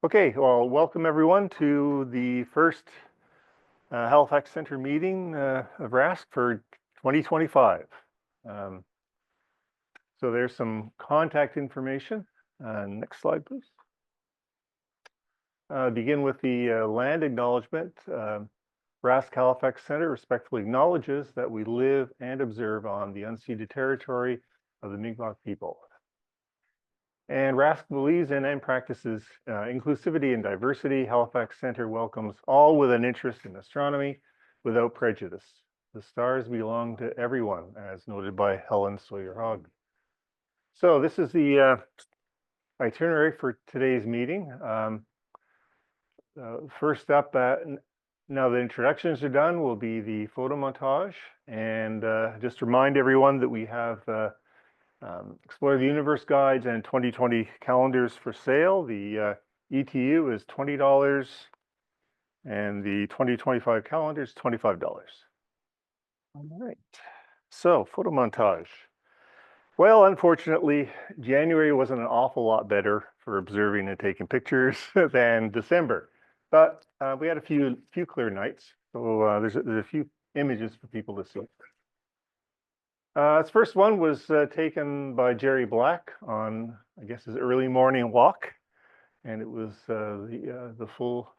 Okay, well, welcome everyone to the first Halifax Center meeting of RASC for 2025. So there's some contact information. Next slide, please. Begin with the land acknowledgement. RASC Halifax Center respectfully acknowledges that we live and observe on the unceded territory of the Mi'kmaq people. And RASC believes in and practices inclusivity and diversity. Halifax Center welcomes all with an interest in astronomy without prejudice. The stars belong to everyone, as noted by Helen Sawyer-Hogg. So this is the itinerary for today's meeting. First up, now the introductions are done, will be the photo montage. And just to remind everyone that we have Explore the Universe guides and 2020 calendars for sale. The ETU is $20 and the 2025 calendar is $25. All right, so photo montage. Well, unfortunately, January wasn't an awful lot better for observing and taking pictures than December, but we had a few clear nights, so there's a few images for people to see. This first one was taken by Jerry Black on, I guess, his early morning walk, and it was the full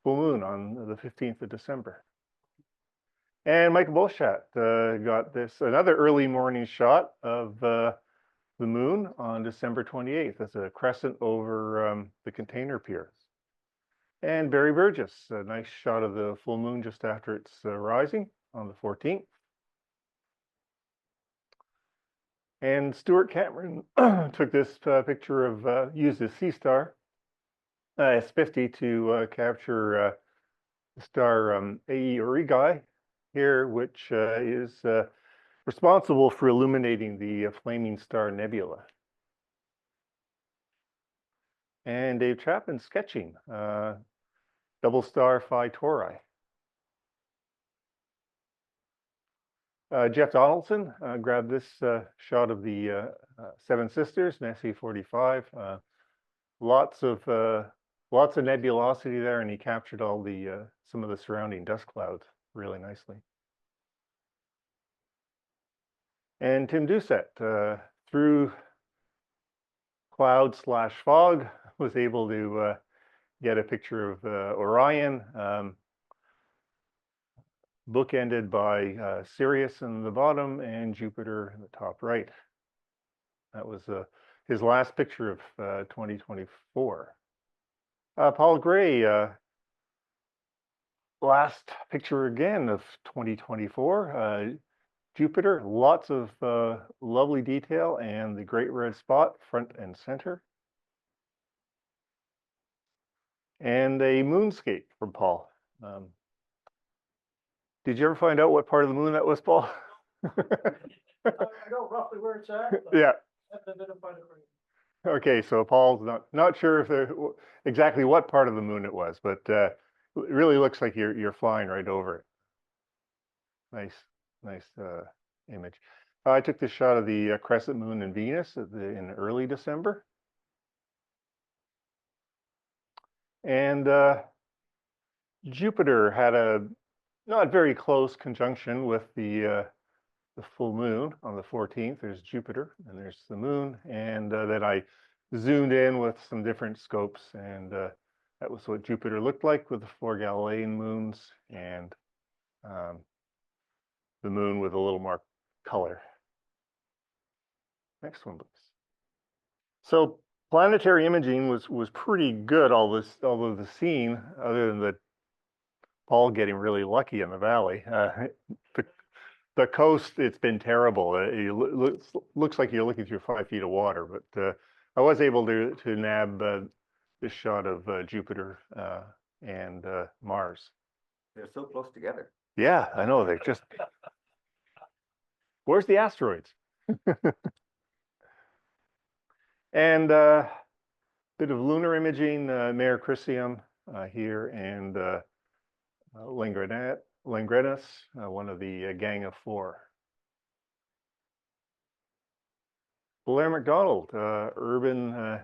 moon on the 15th of December. And Michael Bolshat got another early morning shot of the moon on December 28th as a crescent over the container piers. And Barry Burgess, a nice shot of the full moon just after it's rising on the 14th. And Stuart Cameron took this picture of, used his C-Star S50 to capture the star AE Aurigae here, which is responsible for illuminating the Flaming Star Nebula. And Dave Chapman sketching double star Phi Tauri. Jeff Donaldson grabbed this shot of the Seven Sisters, Messier 45. Lots of nebulosity there, and he captured all the some of the surrounding dust clouds really nicely. And Tim Doucette, through cloud/fog, was able to get a picture of Orion, bookended by Sirius in the bottom and Jupiter in the top right. That was his last picture of 2024. Paul Gray, last picture again of 2024. Jupiter, lots of lovely detail and the great red spot front and center. And a moonscape from Paul. Did you ever find out what part of the moon that was, Paul? I know roughly where it's at. Yeah. Right. Okay, so Paul's not sure if exactly what part of the moon it was, but it really looks like you're flying right over it. Nice image. I took this shot of the crescent moon in Venus in early December, and Jupiter had a not very close conjunction with the full moon on the 14th. There's Jupiter and there's the moon, and then I zoomed in with some different scopes, and that was what Jupiter looked like with the 4 Galilean moons and the moon with a little more color. Next one, please. So planetary imaging was pretty good, although the scene, other than Paul getting really lucky in the valley, the coast, it's been terrible. It looks like you're looking through 5 feet of water, but I was able to nab this shot of Jupiter and Mars. They're so close together. Yeah, I know. They're just... Where's the asteroids? And bit of lunar imaging, Mare Crisium here, and Langrenus, one of the Gang of Four. Blair McDonald, urban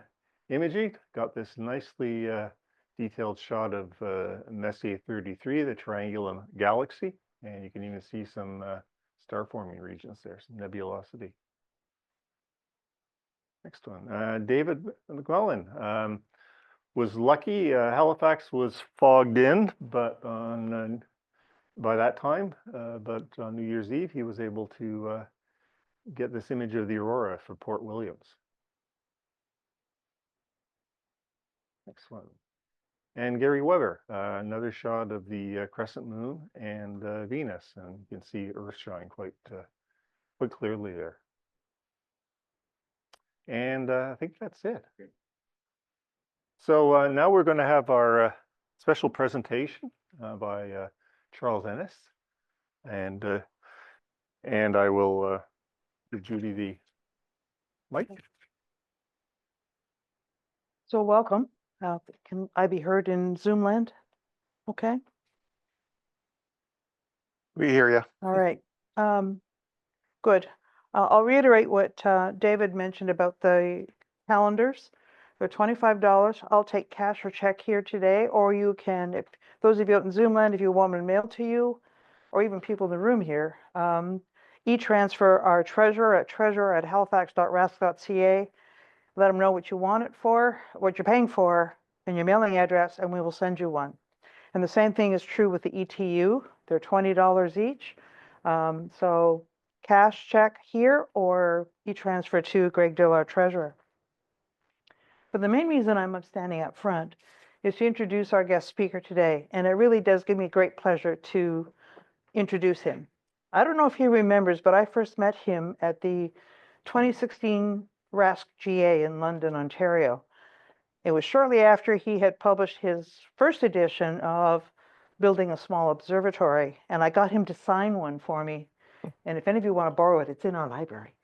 imaging. Got this nicely detailed shot of Messier 33, the triangulum galaxy, and you can even see some star forming regions there, some nebulosity. Next one, David McMullen was lucky. Halifax was fogged in, but on by that time, but on New Year's Eve, he was able to get this image of the aurora for Port Williams. Next one. And Gary Weber, another shot of the crescent moon and Venus, and you can see Earth shine quite clearly there. And I think that's it. So now we're going to have our special presentation by Charles Ennis, and I will give Judy the mic. So welcome. Can I be heard in Zoom land? Okay. We hear you. All right. Good. I'll reiterate what David mentioned about the calendars. They're $25. I'll take cash or check here today, or you can, if those of you out in Zoom land, if you want me to mail to you, or even people in the room here, e-transfer our treasurer at treasurer@halifax.rasc.ca. Let them know what you want it for, what you're paying for, and your mailing address, and we will send you one. And the same thing is true with the ETU. They're $20 each. So cash check here or e-transfer to Greg Dill, our treasurer. But the main reason I'm standing up front is to introduce our guest speaker today. And it really does give me great pleasure to introduce him. I don't know if he remembers, but I first met him at the 2016 RASC GA in London, Ontario. It was shortly after he had published his first edition of Building a Small Observatory, and I got him to sign one for me. And if any of you want to borrow it, it's in our library.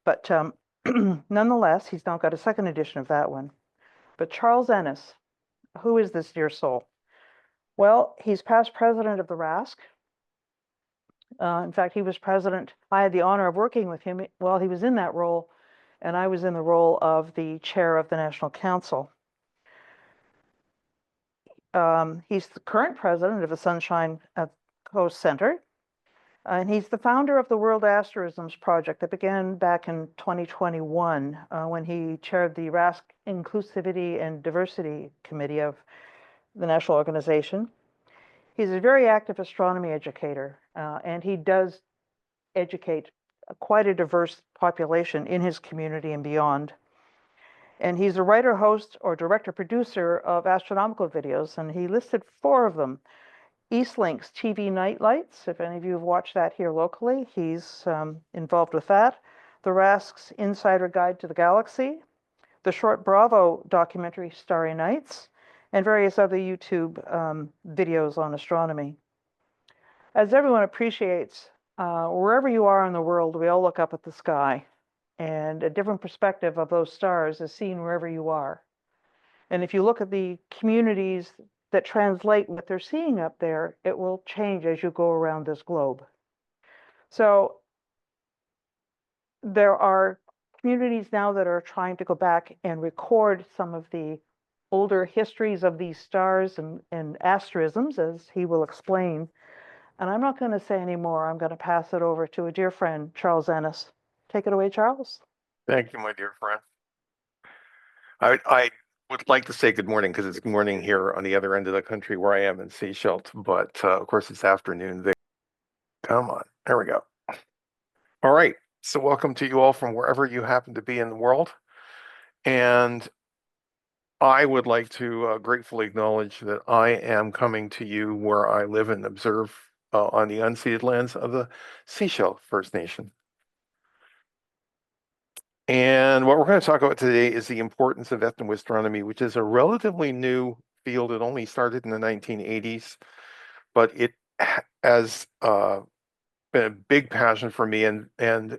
But nonetheless, he's now got a second edition of that one. But Charles Ennis, who is this dear soul? Well, he's past president of the RASC. In fact, he was president. I had the honor of working with him while he was in that role, and I was in the role of the chair of the National Council. He's the current president of the Sunshine Coast Center, and he's the founder of the World Asterisms Project that began back in 2021 when he chaired the RASC Inclusivity and Diversity Committee of the national organization. He's a very active astronomy educator, and he does educate quite a diverse population in his community and beyond. And he's a writer, host, or director producer of astronomical videos, and he listed 4 of them. Eastlink's TV Night Lights, if any of you have watched that here locally, he's involved with that. The RASC's Insider Guide to the Galaxy, the short Bravo documentary Starry Nights, and various other YouTube videos on astronomy. As everyone appreciates, wherever you are in the world, we all look up at the sky, and a different perspective of those stars is seen wherever you are. And if you look at the communities that translate what they're seeing up there, it will change as you go around this globe. So there are communities now that are trying to go back and record some of the older histories of these stars and asterisms, as he will explain. And I'm not going to say any more. I'm going to pass it over to a dear friend, Charles Ennis. Take it away, Charles. Thank you, my dear friend. I would like to say good morning because it's morning here on the other end of the country where I am in Seychelles, but of course it's afternoon there. Come on, there we go. All right, so welcome to you all from wherever you happen to be in the world. And I would like to gratefully acknowledge that I am coming to you where I live and observe on the unceded lands of the Seychelles First Nation. And what we're going to talk about today is the importance of ethnoastronomy, which is a relatively new field. It only started in the 1980s, but it has been a big passion for me. And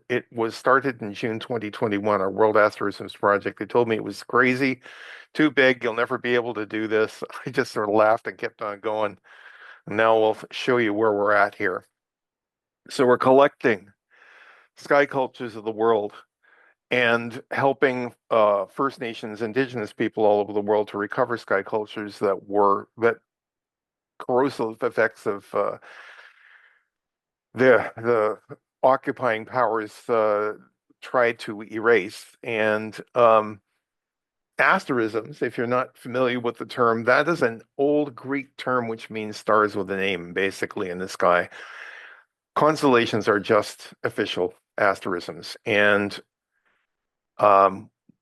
it was started in June 2021, our World Asterisms Project. They told me it was crazy, too big, you'll never be able to do this. I just sort of laughed and kept on going. And now we'll show you where we're at here. So we're collecting sky cultures of the world. and helping First Nations, Indigenous people all over the world to recover sky cultures that corrosive effects of the occupying powers tried to erase. And asterisms, if you're not familiar with the term, that is an old Greek term which means stars with a name, basically, in the sky. Constellations are just official asterisms. And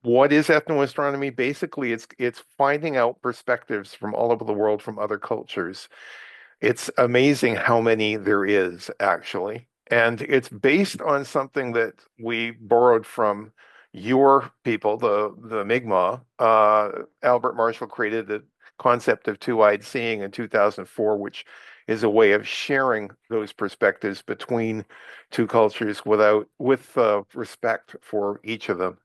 what is ethnoastronomy? Basically, it's finding out perspectives from all over the world from other cultures. It's amazing how many there is, actually. And it's based on something that we borrowed from your people, the Mi'kmaq. Albert Marshall created the concept of two-eyed seeing in 2004, which is a way of sharing those perspectives between two cultures with respect for each of them.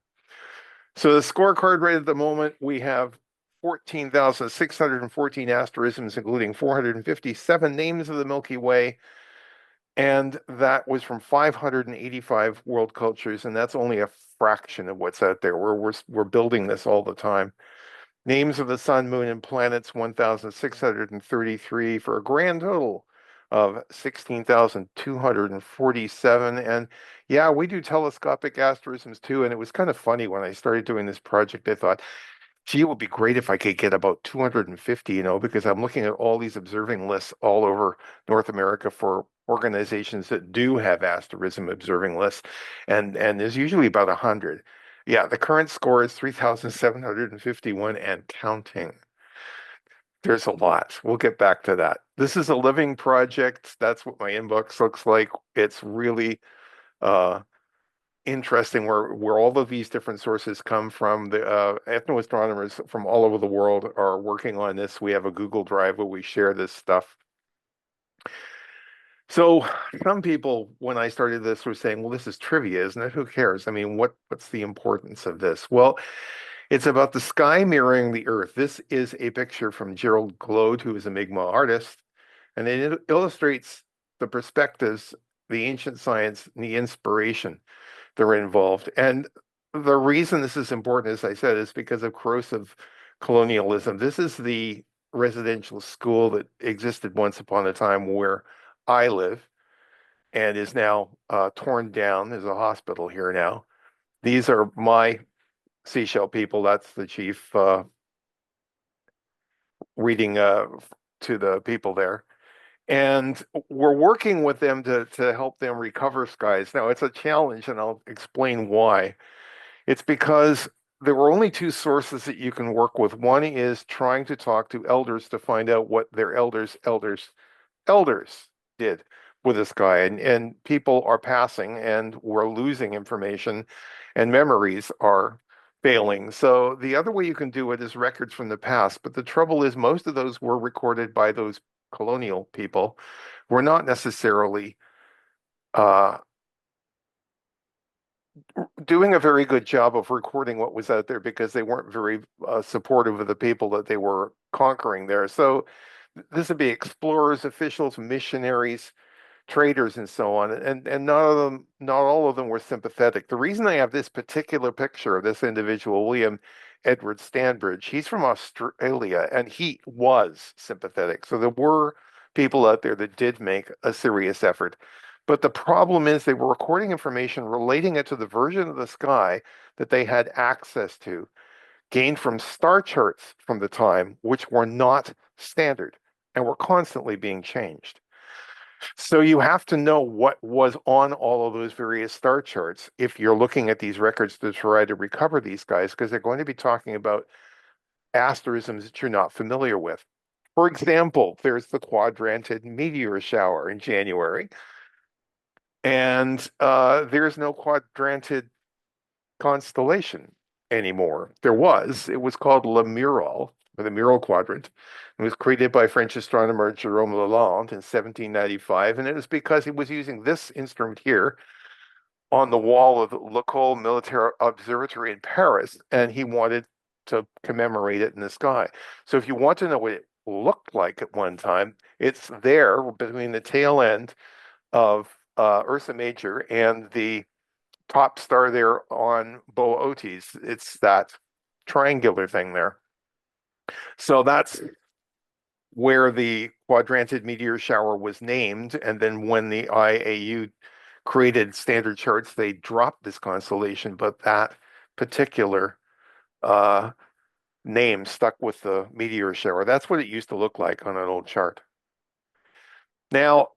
So the scorecard right at the moment, we have 14,614 asterisms, including 457 names of the Milky Way. And that was from 585 world cultures, and that's only a fraction of what's out there. We're building this all the time. Names of the sun, moon, and planets, 1,633 for a grand total of 16,247. And yeah, we do telescopic asterisms too. And it was kind of funny when I started doing this project, I thought, gee, it would be great if I could get about 250, because I'm looking at all these observing lists all over North America for organizations that do have asterism observing lists. And there's usually about 100. Yeah, the current score is 3,751 and counting. There's a lot. We'll get back to that. This is a living project. That's what my inbox looks like. It's really uh, interesting where all of these different sources come from. The ethnoastronomers from all over the world are working on this. We have a Google Drive where we share this stuff. So some people, when I started this, were saying, well, this is trivia, isn't it? Who cares? I mean, what's the importance of this? Well, it's about the sky mirroring the earth. This is a picture from Gerald Gloade, who is a Mi'kmaq artist, and it illustrates the perspectives, the ancient science, and the inspiration that are involved. And the reason this is important, as I said, is because of corrosive colonialism. This is the residential school that existed once upon a time where I live and is now torn down. There's a hospital here now. These are my seashell people. That's the chief reading to the people there. And we're working with them to help them recover skies. Now, it's a challenge, and I'll explain why. It's because there were only two sources that you can work with. One is trying to talk to elders to find out what their elders did with the sky. And people are passing, and we're losing information, and memories are failing. So the other way you can do it is records from the past. But the trouble is, most of those were recorded by those colonial people. Were not necessarily doing a very good job of recording what was out there because they weren't very supportive of the people that they were conquering there. So this would be explorers, officials, missionaries, traders, and so on. And not all of them were sympathetic. The reason I have this particular picture of this individual, William Edward Stanbridge, he's from Australia, and he was sympathetic. So there were people out there that did make a serious effort. But the problem is they were recording information relating it to the version of the sky that they had access to, gained from star charts from the time, which were not standard and were constantly being changed. So you have to know what was on all of those various star charts if you're looking at these records to try to recover these guys, because they're going to be talking about asterisms that you're not familiar with. For example, there's the quadrantid meteor shower in January. And there's no quadrantid constellation anymore. It was called Le Mural, or the Mural Quadrant. It was created by French astronomer Jerome Lalande in 1795, and it was because he was using this instrument here on the wall of the L'École Militaire Observatory in Paris, and he wanted to commemorate it in the sky. So if you want to know what it looked like at one time, it's there between the tail end of Ursa Major and the top star there on Boötes. It's that triangular thing there. So that's where the quadrantid meteor shower was named. And then when the IAU created standard charts, they dropped this constellation, but that particular name stuck with the meteor shower. That's what it used to look like on an old chart. Now,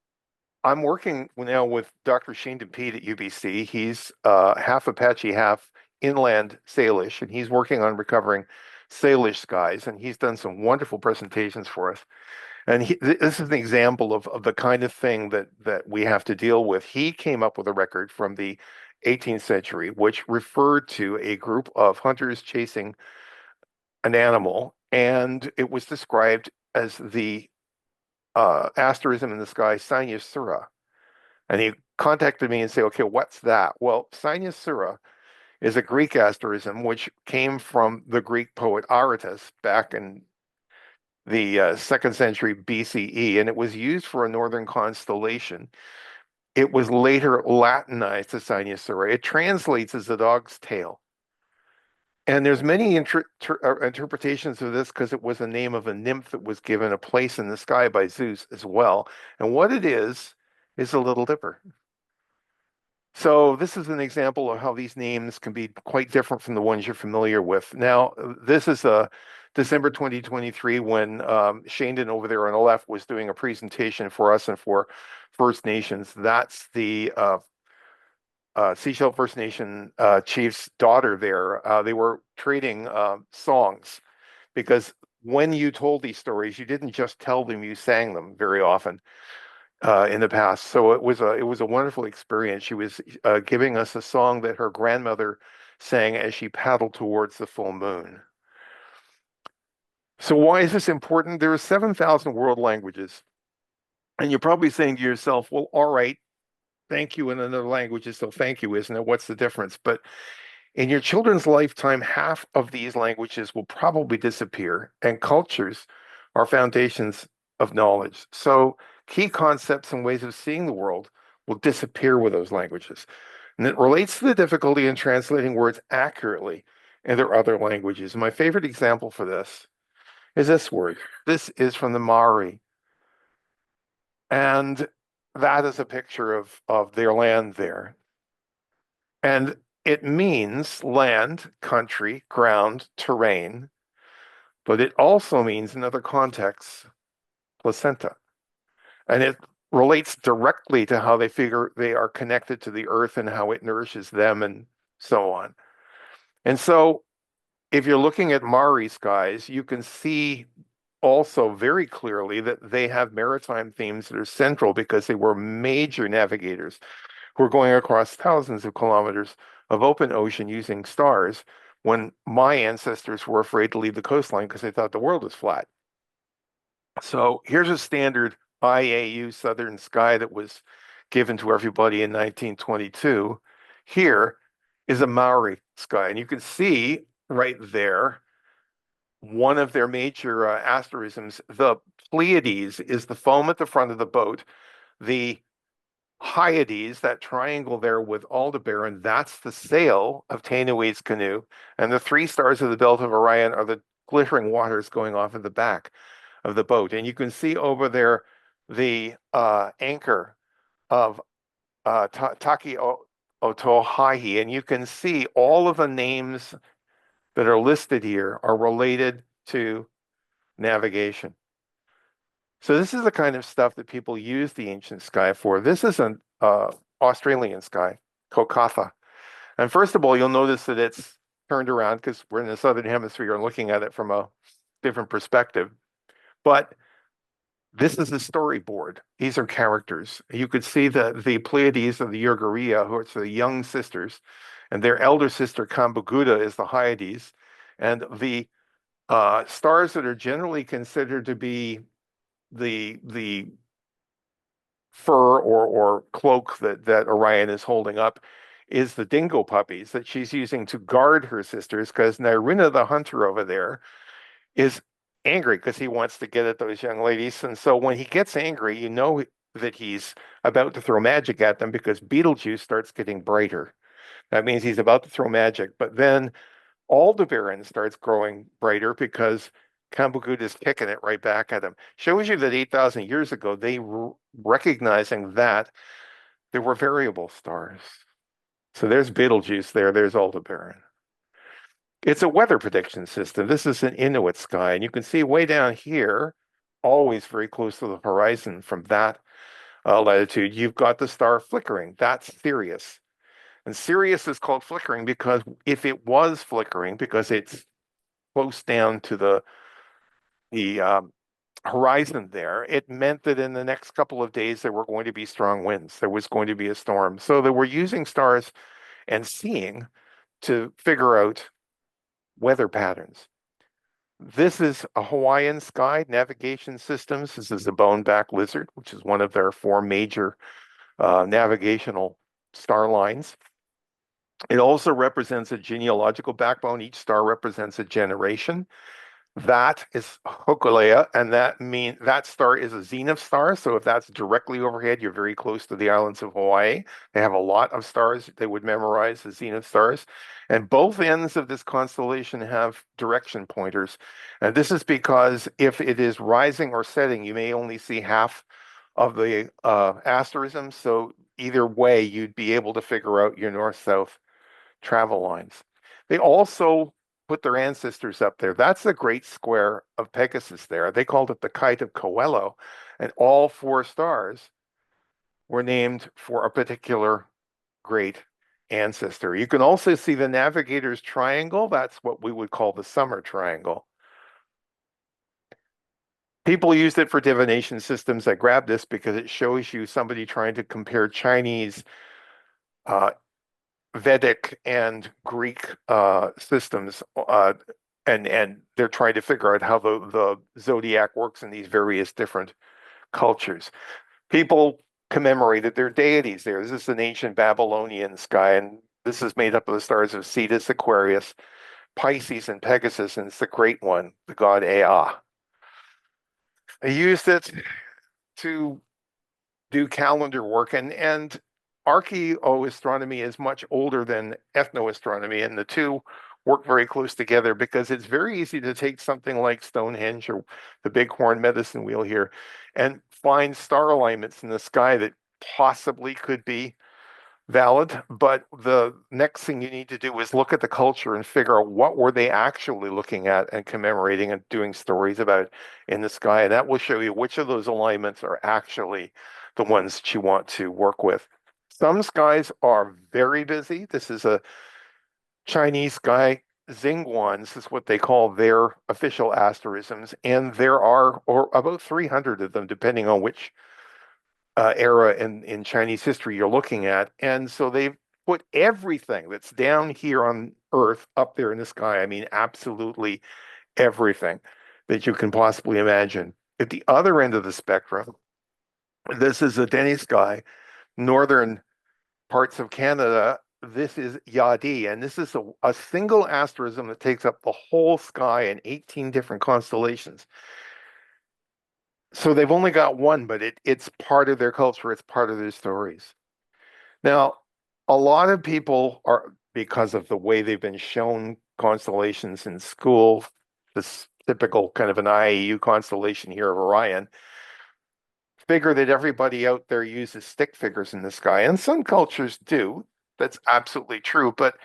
I'm working now with Dr. Shane Pete at UBC. He's half Apache, half inland Salish, and he's working on recovering Salish skies, and he's done some wonderful presentations for us. And this is an example of the kind of thing that we have to deal with. He came up with a record from the 18th century, which referred to a group of hunters chasing an animal, and it was described as the asterism in the sky, Cygnus. And he contacted me and said, okay, what's that? Well, Cygnus is a Greek asterism, which came from the Greek poet Aratus back in the 2nd century BCE, and it was used for a northern constellation. It was later Latinized to Cygnus. It translates as the dog's tail. And there's many interpretations of this because it was the name of a nymph that was given a place in the sky by Zeus as well. And what it is a Little Dipper. So this is an example of how these names can be quite different from the ones you're familiar with. Now, this is December 2023 when Shandon over there on the left was doing a presentation for us and for First Nations. That's the Sechelt First Nation chief's daughter there. They were trading songs because when you told these stories, you didn't just tell them, you sang them very often in the past. So it was a wonderful experience. She was giving us a song that her grandmother sang as she paddled towards the full moon. So why is this important? There are 7,000 world languages. And you're probably saying to yourself, well, all right, thank you in another language is still thank you, isn't it? What's the difference? But in your children's lifetime, half of these languages will probably disappear, and cultures are foundations of knowledge. So key concepts and ways of seeing the world will disappear with those languages. And it relates to the difficulty in translating words accurately into other languages. And my favorite example for this is this word. This is from the Maori. And that is a picture of their land there. And it means land, country, ground, terrain, but it also means in other contexts, placenta. And it relates directly to how they figure they are connected to the earth and how it nourishes them and so on. And so if you're looking at Maori skies, you can see also very clearly that they have maritime themes that are central because they were major navigators who were going across thousands of kilometers of open ocean using stars when my ancestors were afraid to leave the coastline because they thought the world was flat. So here's a standard IAU southern sky that was given to everybody in 1922. Here is a Maori sky, and you can see right there one of their major asterisms. The Pleiades is the foam at the front of the boat. The Hyades, that triangle there with Aldebaran, that's the sail of Tainui's canoe. And the 3 stars of the belt of Orion are the glittering waters going off at the back of the boat. And you can see over there the anchor of Taki Otohahi. And you can see all of the names that are listed here are related to navigation. So this is the kind of stuff that people use the ancient sky for. This is an Australian sky, Kokatha. And first of all, you'll notice that it's turned around because we're in the southern hemisphere and looking at it from a different perspective. But this is a storyboard. These are characters. You could see the Pleiades of the Urgaria, who are the young sisters, and their elder sister Kambuguda is the Hyades. And the stars that are generally considered to be the fur or cloak that Orion is holding up is the dingo puppies that she's using to guard her sisters, because Nairina the hunter over there is angry because he wants to get at those young ladies. And so when he gets angry, you know that he's about to throw magic at them because Betelgeuse starts getting brighter. That means he's about to throw magic. But then Aldebaran starts growing brighter because Kambugut is kicking it right back at him. Shows you that 8,000 years ago, they were recognizing that there were variable stars. So there's Betelgeuse there, there's Aldebaran. It's a weather prediction system. This is an Inuit sky, and you can see way down here, always very close to the horizon from that latitude, you've got the star flickering. That's Sirius. And Sirius is called flickering because if it was flickering, because it's close down to the horizon there, it meant that in the next couple of days there were going to be strong winds. There was going to be a storm. So they were using stars and seeing to figure out weather patterns. This is a Hawaiian Sky Navigation Systems. This is the boneback lizard, which is one of their four major navigational star lines. It also represents a genealogical backbone. Each star represents a generation. That is Hokulea, and that star is a zenith star. So if that's directly overhead, you're very close to the islands of Hawaii. They have a lot of stars they would memorize as zenith stars. And both ends of this constellation have direction pointers. And this is because if it is rising or setting, you may only see half of the asterism. So either way, you'd be able to figure out your north-south travel lines. They also put their ancestors up there. That's the great square of Pegasus there. They called it the kite of Coelho, and all four stars were named for a particular great ancestor. You can also see the navigator's triangle. That's what we would call the summer triangle. People used it for divination systems. I grabbed this because it shows you somebody trying to compare Chinese Vedic and Greek systems, and they're trying to figure out how the zodiac works in these various different cultures. People commemorated their deities there. This is an ancient Babylonian sky, and this is made up of the stars of Cetus, Aquarius, Pisces, and Pegasus, and it's the great one, the god Ea. They used it to do calendar work, and archaeoastronomy is much older than ethnoastronomy, and the two work very close together because it's very easy to take something like Stonehenge or the Bighorn medicine wheel here and find star alignments in the sky that possibly could be valid. But the next thing you need to do is look at the culture and figure out what were they actually looking at and commemorating and doing stories about in the sky. And that will show you which of those alignments are actually the ones that you want to work with. Some skies are very busy. This is a Chinese sky. Xinguans is what they call their official asterisms, and there are about 300 of them, depending on which era in Chinese history you're looking at. And so they've put everything that's down here on Earth up there in the sky. I mean, absolutely everything that you can possibly imagine. At the other end of the spectrum, this is a Denny sky, northern parts of Canada. This is Yadi, and this is a single asterism that takes up the whole sky in 18 different constellations. So they've only got one, but it's part of their culture, it's part of their stories. Now, a lot of people are, because of the way they've been shown constellations in school, this typical kind of an IAU constellation here of Orion, figure that everybody out there uses stick figures in the sky, and some cultures do. That's absolutely true, but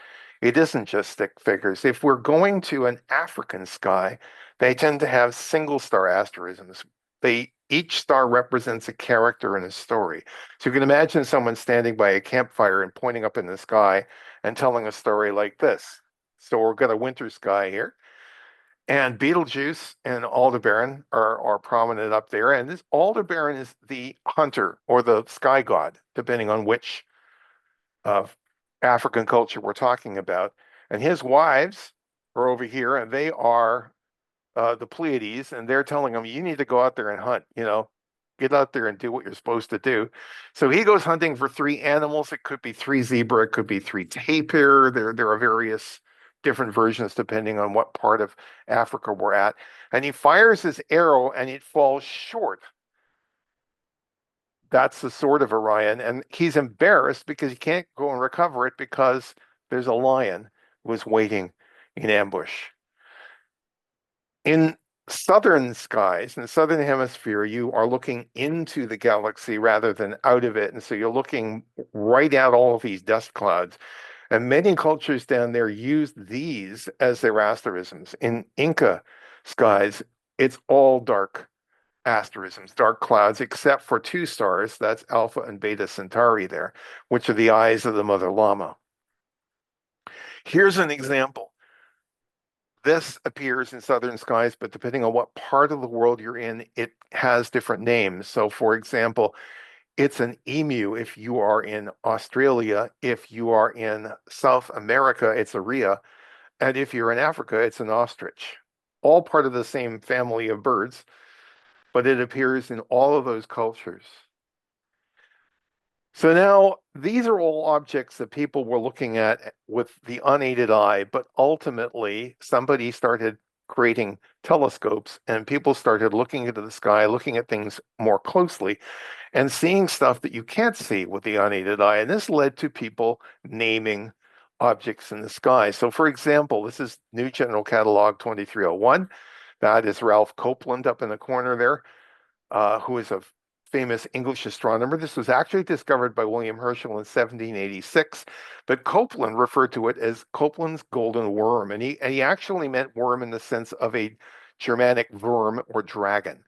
it isn't just stick figures. If we're going to an African sky, they tend to have single star asterisms. Each star represents a character in a story. So you can imagine someone standing by a campfire and pointing up in the sky and telling a story like this. So we've got a winter sky here. And Betelgeuse and Aldebaran are prominent up there. And this Aldebaran is the hunter or the sky god, depending on which African culture we're talking about. And his wives are over here, and they are the Pleiades, and they're telling him, you need to go out there and hunt, get out there and do what you're supposed to do. So he goes hunting for three animals. It could be three zebra, it could be three tapir. There are various different versions depending on what part of Africa we're at. And he fires his arrow and it falls short. That's the sword of Orion. And he's embarrassed because he can't go and recover it because there's a lion who was waiting in ambush. In southern skies, in the southern hemisphere, you are looking into the galaxy rather than out of it. And so you're looking right at all of these dust clouds. And many cultures down there use these as their asterisms. In Inca skies, it's all dark asterisms, dark clouds, except for two stars, that's Alpha and Beta Centauri there, which are the eyes of the Mother Llama. Here's an example. This appears in southern skies, but depending on what part of the world you're in, it has different names. So for example, it's an emu if you are in Australia. If you are in South America, it's a rhea. And if you're in Africa, it's an ostrich. All part of the same family of birds, but it appears in all of those cultures. So now these are all objects that people were looking at with the unaided eye, but ultimately somebody started creating telescopes and people started looking into the sky, looking at things more closely and seeing stuff that you can't see with the unaided eye. And this led to people naming objects in the sky. So for example, this is New General Catalog 2301. That is Ralph Copeland up in the corner there, who is a famous English astronomer. This was actually discovered by William Herschel in 1786, but Copeland referred to it as Copeland's golden worm. And he actually meant worm in the sense of a Germanic worm or dragon.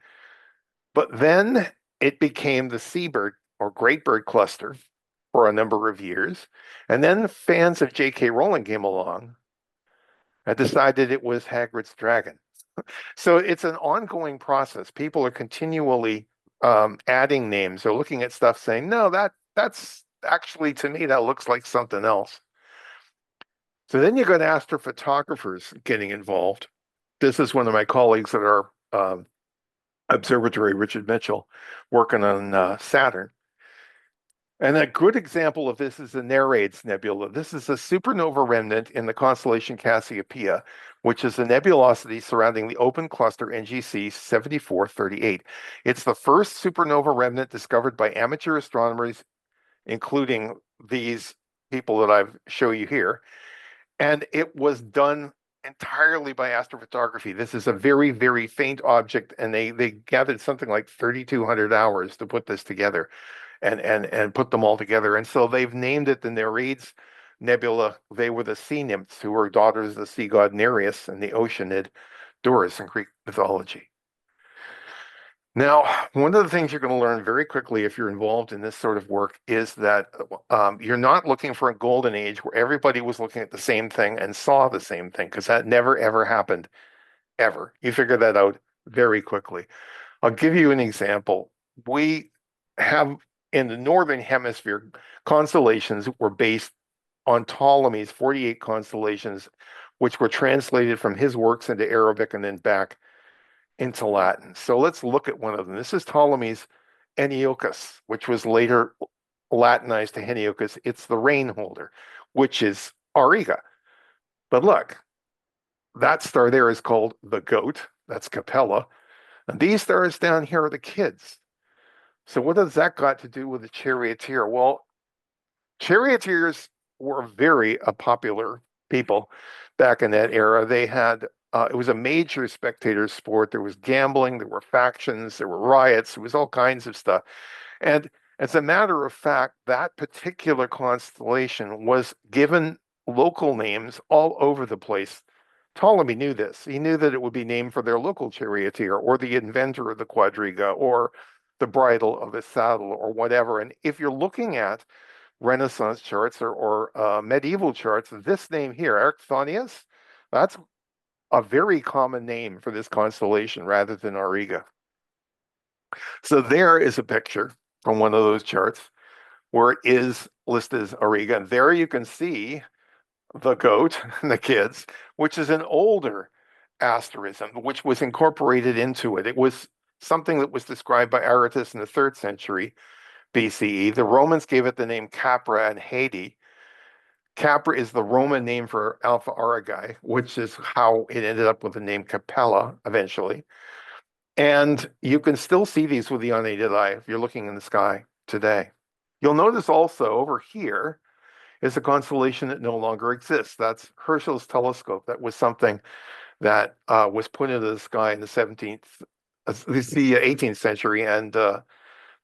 But then it became the seabird or great bird cluster for a number of years. And then fans of J.K. Rowling came along and decided it was Hagrid's dragon. So it's an ongoing process. People are continually adding names. They're looking at stuff saying, no, that's actually, to me, that looks like something else. So then you got astrophotographers getting involved. This is one of my colleagues at our observatory, Richard Mitchell, working on Saturn. And a good example of this is the Nereids Nebula. This is a supernova remnant in the constellation Cassiopeia, which is the nebulosity surrounding the open cluster NGC 7438. It's the first supernova remnant discovered by amateur astronomers, including these people that I've shown you here. And it was done entirely by astrophotography. This is a very, very faint object, and they gathered something like 3,200 hours to put this together and put them all together. And so they've named it the Nereids Nebula. They were the sea nymphs who were daughters of the sea god Nereus and the Oceanid Doris in Greek mythology. Now, one of the things you're going to learn very quickly if you're involved in this sort of work is that you're not looking for a golden age where everybody was looking at the same thing and saw the same thing, because that never, ever happened, ever. You figure that out very quickly. I'll give you an example. We have in the northern hemisphere, constellations were based on Ptolemy's 48 constellations, which were translated from his works into Arabic and then back into Latin. So let's look at one of them. This is Ptolemy's Enniocus, which was later Latinized to Heniochus. It's the rain holder, which is Auriga. But look, that star there is called the goat. That's Capella. And these stars down here are the kids. So what has that got to do with the charioteer? Well, charioteers were very popular people back in that era. They had, it was a major spectator sport. There was gambling, there were factions, there were riots, there was all kinds of stuff. And as a matter of fact, that particular constellation was given local names all over the place. Ptolemy knew this. He knew that it would be named for their local charioteer or the inventor of the quadriga or the bridle of the saddle or whatever. And if you're looking at Renaissance charts or medieval charts, this name here, Erichthonius, that's a very common name for this constellation rather than Auriga. So there is a picture from one of those charts where it is listed as Auriga. And there you can see the goat and the kids, which is an older asterism, which was incorporated into it. It was something that was described by Aratus in the 3rd century BCE. The Romans gave it the name Capra and Haiti. Capra is the Roman name for Alpha Aurigae, which is how it ended up with the name Capella eventually. And you can still see these with the unaided eye if you're looking in the sky today. You'll notice also over here is a constellation that no longer exists. That's Herschel's telescope. That was something that was put into the sky in the 18th century, and the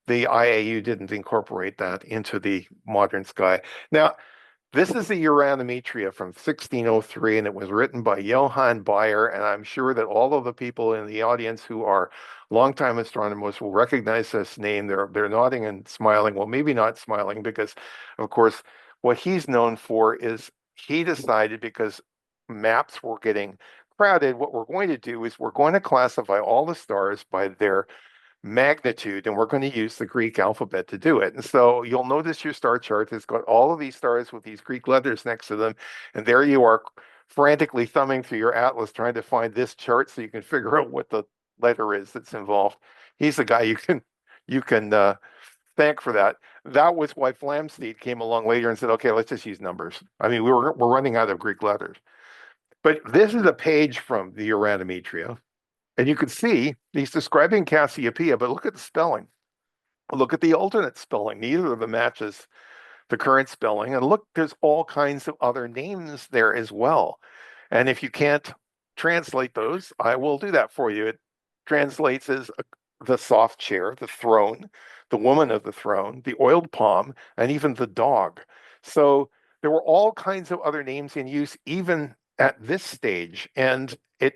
IAU didn't incorporate that into the modern sky. Now, this is the Uranometria from 1603, and it was written by Johann Bayer. And I'm sure that all of the people in the audience who are longtime astronomers will recognize this name. They're nodding and smiling. Well, maybe not smiling, because, of course, what he's known for is he decided, because maps were getting crowded, what we're going to do is we're going to classify all the stars by their magnitude, and we're going to use the Greek alphabet to do it. And so you'll notice your star chart has got all of these stars with these Greek letters next to them, and there you are frantically thumbing through your atlas trying to find this chart so you can figure out what the letter is that's involved. He's the guy you can thank for that. That was why Flamsteed came along later and said, okay, let's just use numbers. I mean, we're running out of Greek letters. But this is a page from the Uranometria. And you can see he's describing Cassiopeia, but look at the spelling. Look at the alternate spelling. Neither of them matches the current spelling. And look, there's all kinds of other names there as well. And if you can't translate those, I will do that for you. It translates as the soft chair, the throne, the woman of the throne, the oiled palm, and even the dog. So there were all kinds of other names in use even at this stage, and it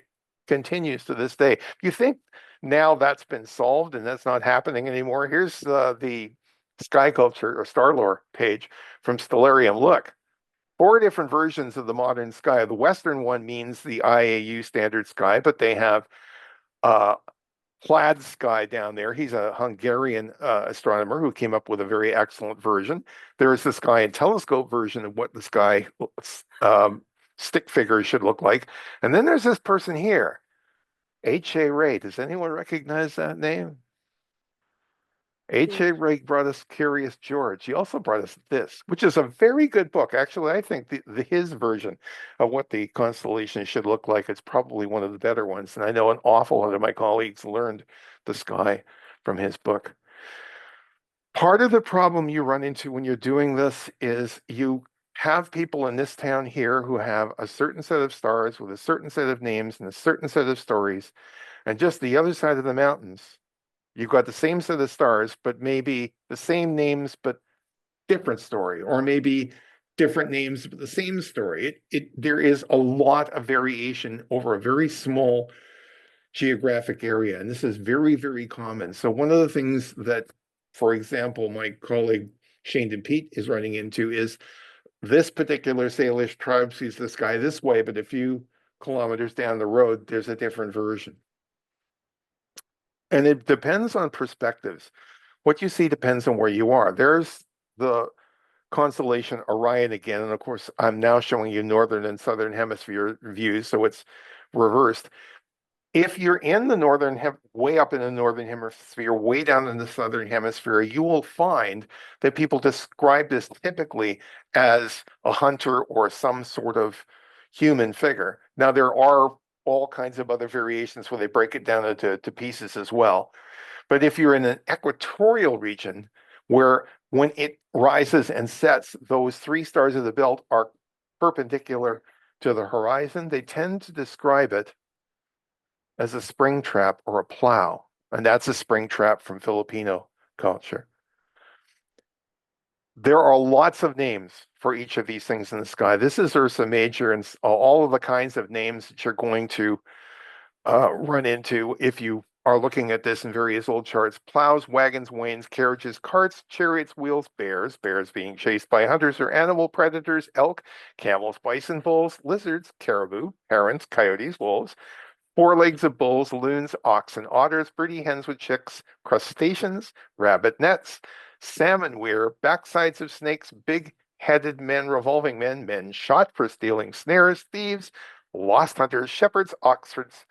continues to this day. You think now that's been solved and that's not happening anymore? Here's the sky culture or star lore page from Stellarium. Look, 4 different versions of the modern sky. The Western one means the IAU standard sky, but they have Plaid Sky down there. He's a Hungarian astronomer who came up with a very excellent version. There is the sky and telescope version of what the sky stick figure should look like. And then there's this person here, H.A. Ray. Does anyone recognize that name? H.A. Ray brought us Curious George. He also brought us this, which is a very good book. Actually, I think his version of what the constellation should look like is probably one of the better ones. And I know an awful lot of my colleagues learned the sky from his book. Part of the problem you run into when you're doing this is you have people in this town here who have a certain set of stars with a certain set of names and a certain set of stories. And just the other side of the mountains, you've got the same set of stars, but maybe the same names, but different story, or maybe different names, but the same story. There is a lot of variation over a very small geographic area, and this is very, very common. So one of the things that, for example, my colleague Shane and Pete is running into is this particular Salish tribe sees the sky this way, but a few kilometers down the road, there's a different version. And it depends on perspectives. What you see depends on where you are. There's the constellation Orion again. And of course, I'm now showing you northern and southern hemisphere views, so it's reversed. If you're in the northern, way up in the northern hemisphere, way down in the southern hemisphere, you will find that people describe this typically as a hunter or some sort of human figure. Now, there are all kinds of other variations where they break it down into pieces as well. But if you're in an equatorial region where when it rises and sets, those 3 stars of the belt are perpendicular to the horizon, they tend to describe it as a spring trap or a plow. And that's a spring trap from Filipino culture. There are lots of names for each of these things in the sky. This is Ursa Major, and all of the kinds of names that you're going to run into if you are looking at this in various old charts: plows, wagons, wains, carriages, carts, chariots, wheels, bears being chased by hunters or animal predators, elk, camels, bison, bulls, lizards, caribou, herons, coyotes, wolves, 4 legs of bulls, loons, oxen, otters, birdie hens with chicks, crustaceans, rabbit nets, salmon weir, backsides of snakes, big-headed men, revolving men, men shot for stealing snares, thieves, lost hunters, shepherds, oxfords,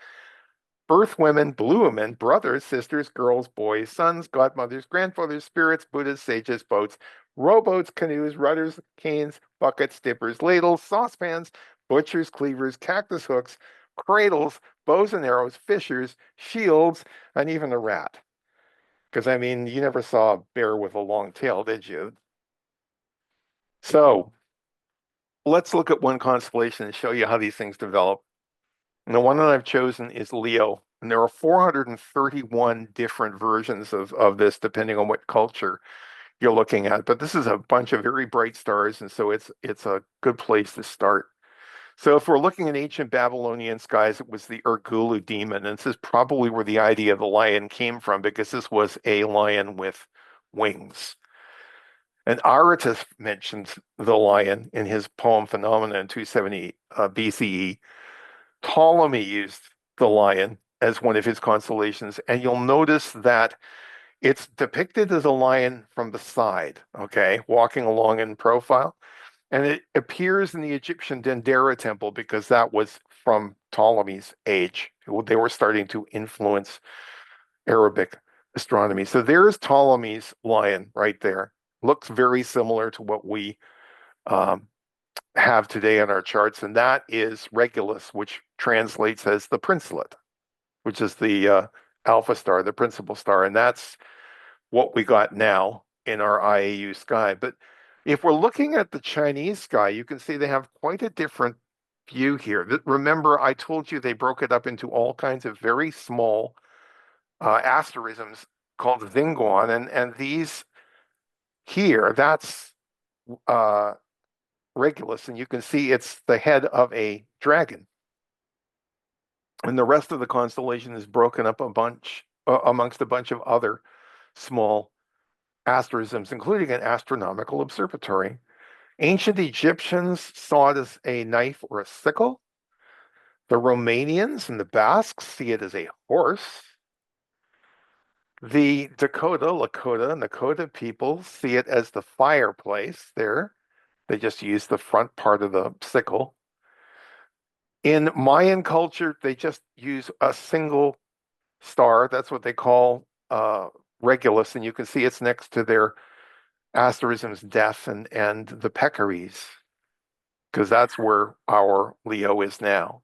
birth women, blue women, brothers, sisters, girls, boys, sons, godmothers, grandfathers, spirits, Buddhas, sages, boats, rowboats, canoes, rudders, canes, buckets, dippers, ladles, saucepans, butchers, cleavers, cactus hooks, cradles, bows and arrows, fishers, shields, and even a rat. Because, I mean, you never saw a bear with a long tail, did you? So, let's look at one constellation and show you how these things develop. And the one that I've chosen is Leo. And there are 431 different versions of this, depending on what culture you're looking at. But this is a bunch of very bright stars, and so it's a good place to start. So if we're looking at ancient Babylonian skies, it was the Urgulu demon. And this is probably where the idea of the lion came from, because this was a lion with wings. And Aratus mentions the lion in his poem Phenomena in 270 BCE. Ptolemy used the lion as one of his constellations, and you'll notice that it's depicted as a lion from the side, okay, walking along in profile. And it appears in the Egyptian Dendera temple because that was from Ptolemy's age. They were starting to influence Arabic astronomy. So there's Ptolemy's lion right there. Looks very similar to what we have today on our charts, and that is Regulus, which translates as the princelet, which is the alpha star, the principal star, and that's what we got now in our IAU sky. But if we're looking at the Chinese sky, you can see they have quite a different view here. Remember, I told you they broke it up into all kinds of very small asterisms called Xinguan, and these here, that's Regulus, and you can see it's the head of a dragon. And the rest of the constellation is broken up a bunch amongst a bunch of other small asterisms, including an astronomical observatory. Ancient Egyptians saw it as a knife or a sickle. The Romanians and the Basques see it as a horse. The Lakota, and Nakota people see it as the fireplace there. They just use the front part of the sickle. In Mayan culture, they just use a single star. That's what they call Regulus, and you can see it's next to their asterisms Death and the Peccaries, because that's where our Leo is now.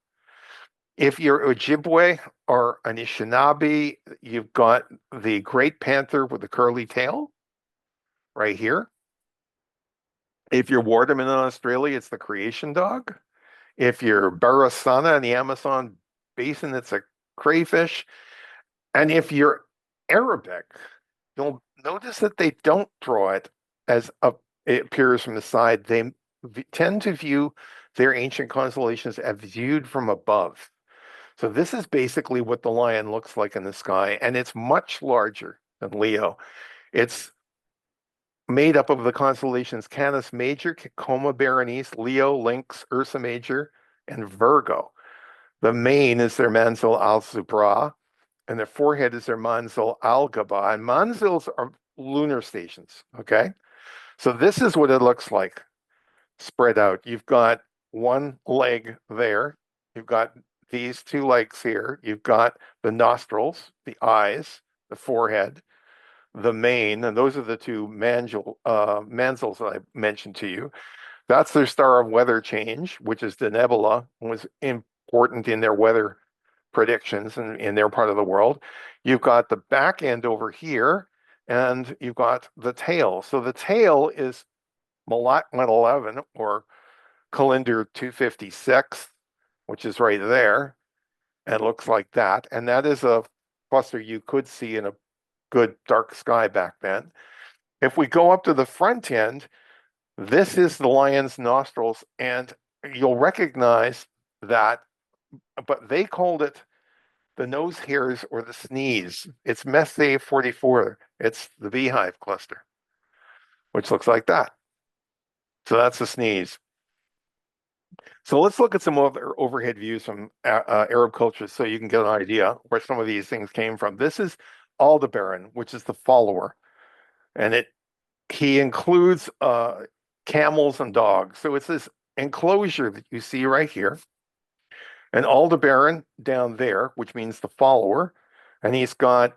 If you're Ojibwe or Anishinaabe, you've got the great panther with the curly tail right here. If you're Wardaman in Australia, it's the creation dog. If you're Barasana in the Amazon basin, it's a crayfish. And if you're Arabic, you'll notice that they don't draw it as it appears from the side. They tend to view their ancient constellations as viewed from above. So this is basically what the lion looks like in the sky, and it's much larger than Leo. It's made up of the constellations Canis Major, Coma Berenice, Leo, Lynx, Ursa Major, and Virgo. The mane is their Manzil al-Zubra, and their forehead is their Manzil al-Gaba. And Manzils are lunar stations, okay? So this is what it looks like spread out. You've got one leg there. You've got these two legs here. You've got the nostrils, the eyes, the forehead, the mane, and those are the two manzils that I mentioned to you. That's their star of weather change, which is the nebula, was important in their weather predictions in their part of the world. You've got the back end over here, and you've got the tail. So the tail is Malat 11 or Calendar 256, which is right there, and looks like that. And that is a cluster you could see in a good dark sky back then. If we go up to the front end, this is the lion's nostrils, and you'll recognize that, but they called it the nose hairs or the sneeze. It's Messier 44. It's the beehive cluster, which looks like that. So that's the sneeze. So let's look at some other overhead views from Arab cultures so you can get an idea where some of these things came from. This is Aldebaran, which is the follower, and he includes camels and dogs. So it's this enclosure that you see right here. And Aldebaran down there, which means the follower, and he's got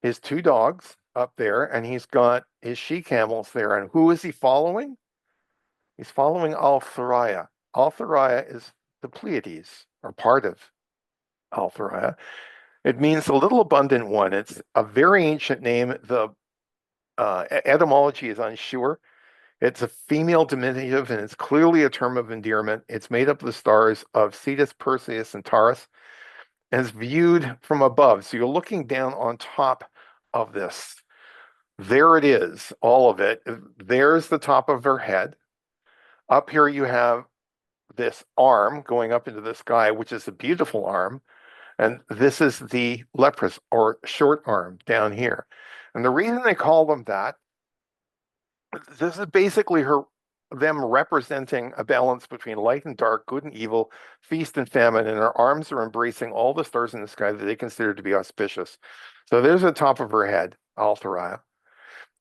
his two dogs up there, and he's got his she-camels there. And who is he following? He's following Al-Thuraya. Al-Thuraya is the Pleiades, or part of Al-Thuraya. It means the little abundant one. It's a very ancient name. The etymology is unsure. It's a female diminutive, and it's clearly a term of endearment. It's made up of the stars of Cetus, Perseus, and Taurus, and it's viewed from above. So you're looking down on top of this. There it is, all of it. There's the top of her head. Up here you have this arm going up into the sky, which is a beautiful arm. And this is the leprous or short arm down here. And the reason they call them that, this is basically them representing a balance between light and dark, good and evil, feast and famine, and her arms are embracing all the stars in the sky that they consider to be auspicious. So there's the top of her head, Althara.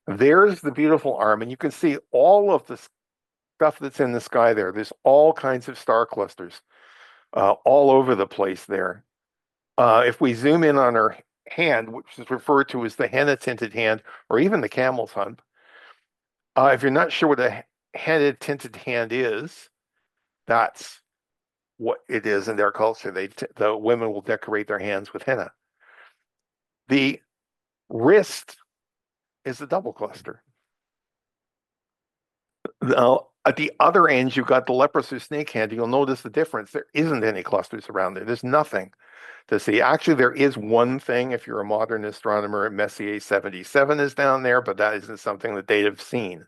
There's the beautiful arm, and you can see all of the stuff that's in the sky there. There's all kinds of star clusters all over the place there. If we zoom in on her hand, which is referred to as the henna-tinted hand, or even the camel's hump, if you're not sure what a henna-tinted hand is, that's what it is in their culture. The women will decorate their hands with henna. The wrist is the double cluster. Now, at the other end, you've got the leprous or snake hand. You'll notice the difference. There isn't any clusters around there. There's nothing to see. Actually, there is one thing. If you're a modern astronomer, Messier 77 is down there, but that isn't something that they'd have seen.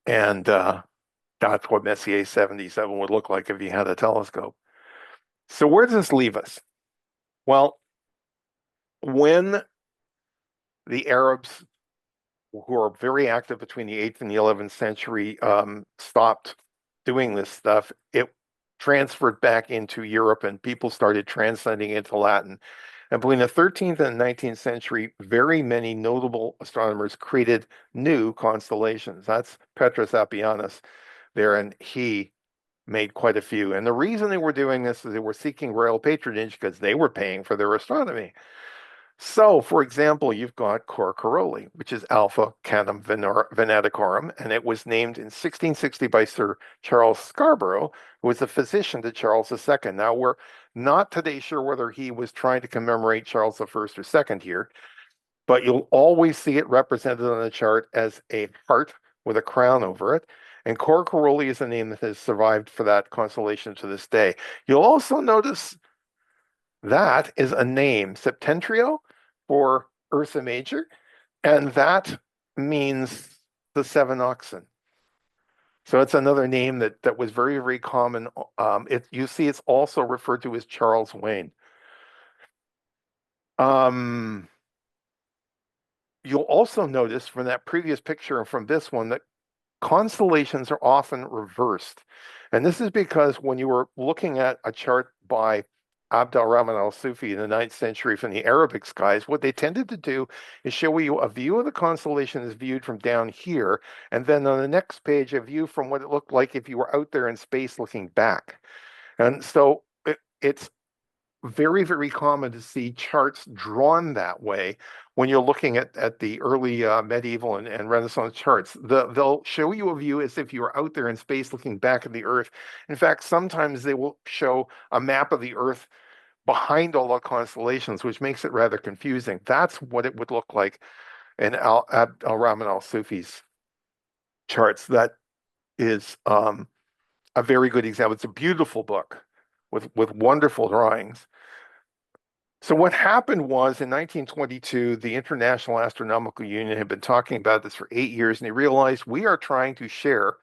And that's what Messier 77 would look like if you had a telescope. So where does this leave us? Well, when the Arabs, who are very active between the 8th and the 11th century, stopped doing this stuff, it transferred back into Europe and people started translating into Latin. And between the 13th and 19th century, very many notable astronomers created new constellations. That's Petrus Appianus there, and he made quite a few. And the reason they were doing this is they were seeking royal patronage because they were paying for their astronomy. So, for example, you've got Cor Caroli, which is Alpha Canum Venaticorum, and it was named in 1660 by Sir Charles Scarborough, who was a physician to Charles II. Now, we're not today sure whether he was trying to commemorate Charles I or II here, but you'll always see it represented on the chart as a heart with a crown over it. And Cor Caroli is a name that has survived for that constellation to this day. You'll also notice that is a name, Septentrio, for Ursa Major, and that means the 7 oxen. So it's another name that was very, very common. You see it's also referred to as Charles Wain. You'll also notice from that previous picture and from this one that constellations are often reversed. And this is because when you were looking at a chart by Abd al-Rahman al-Sufi in the 9th century from the Arabic skies, what they tended to do is show you a view of the constellation as viewed from down here, and then on the next page, a view from what it looked like if you were out there in space looking back. And so it's very, very common to see charts drawn that way when you're looking at the early medieval and Renaissance charts. They'll show you a view as if you were out there in space looking back at the Earth. In fact, sometimes they will show a map of the Earth behind all the constellations, which makes it rather confusing. That's what it would look like in al-Rahman al-Sufi's charts. That is a very good example. It's a beautiful book with wonderful drawings. So what happened was in 1922, the International Astronomical Union had been talking about this for 8 years, and they realized we are trying to share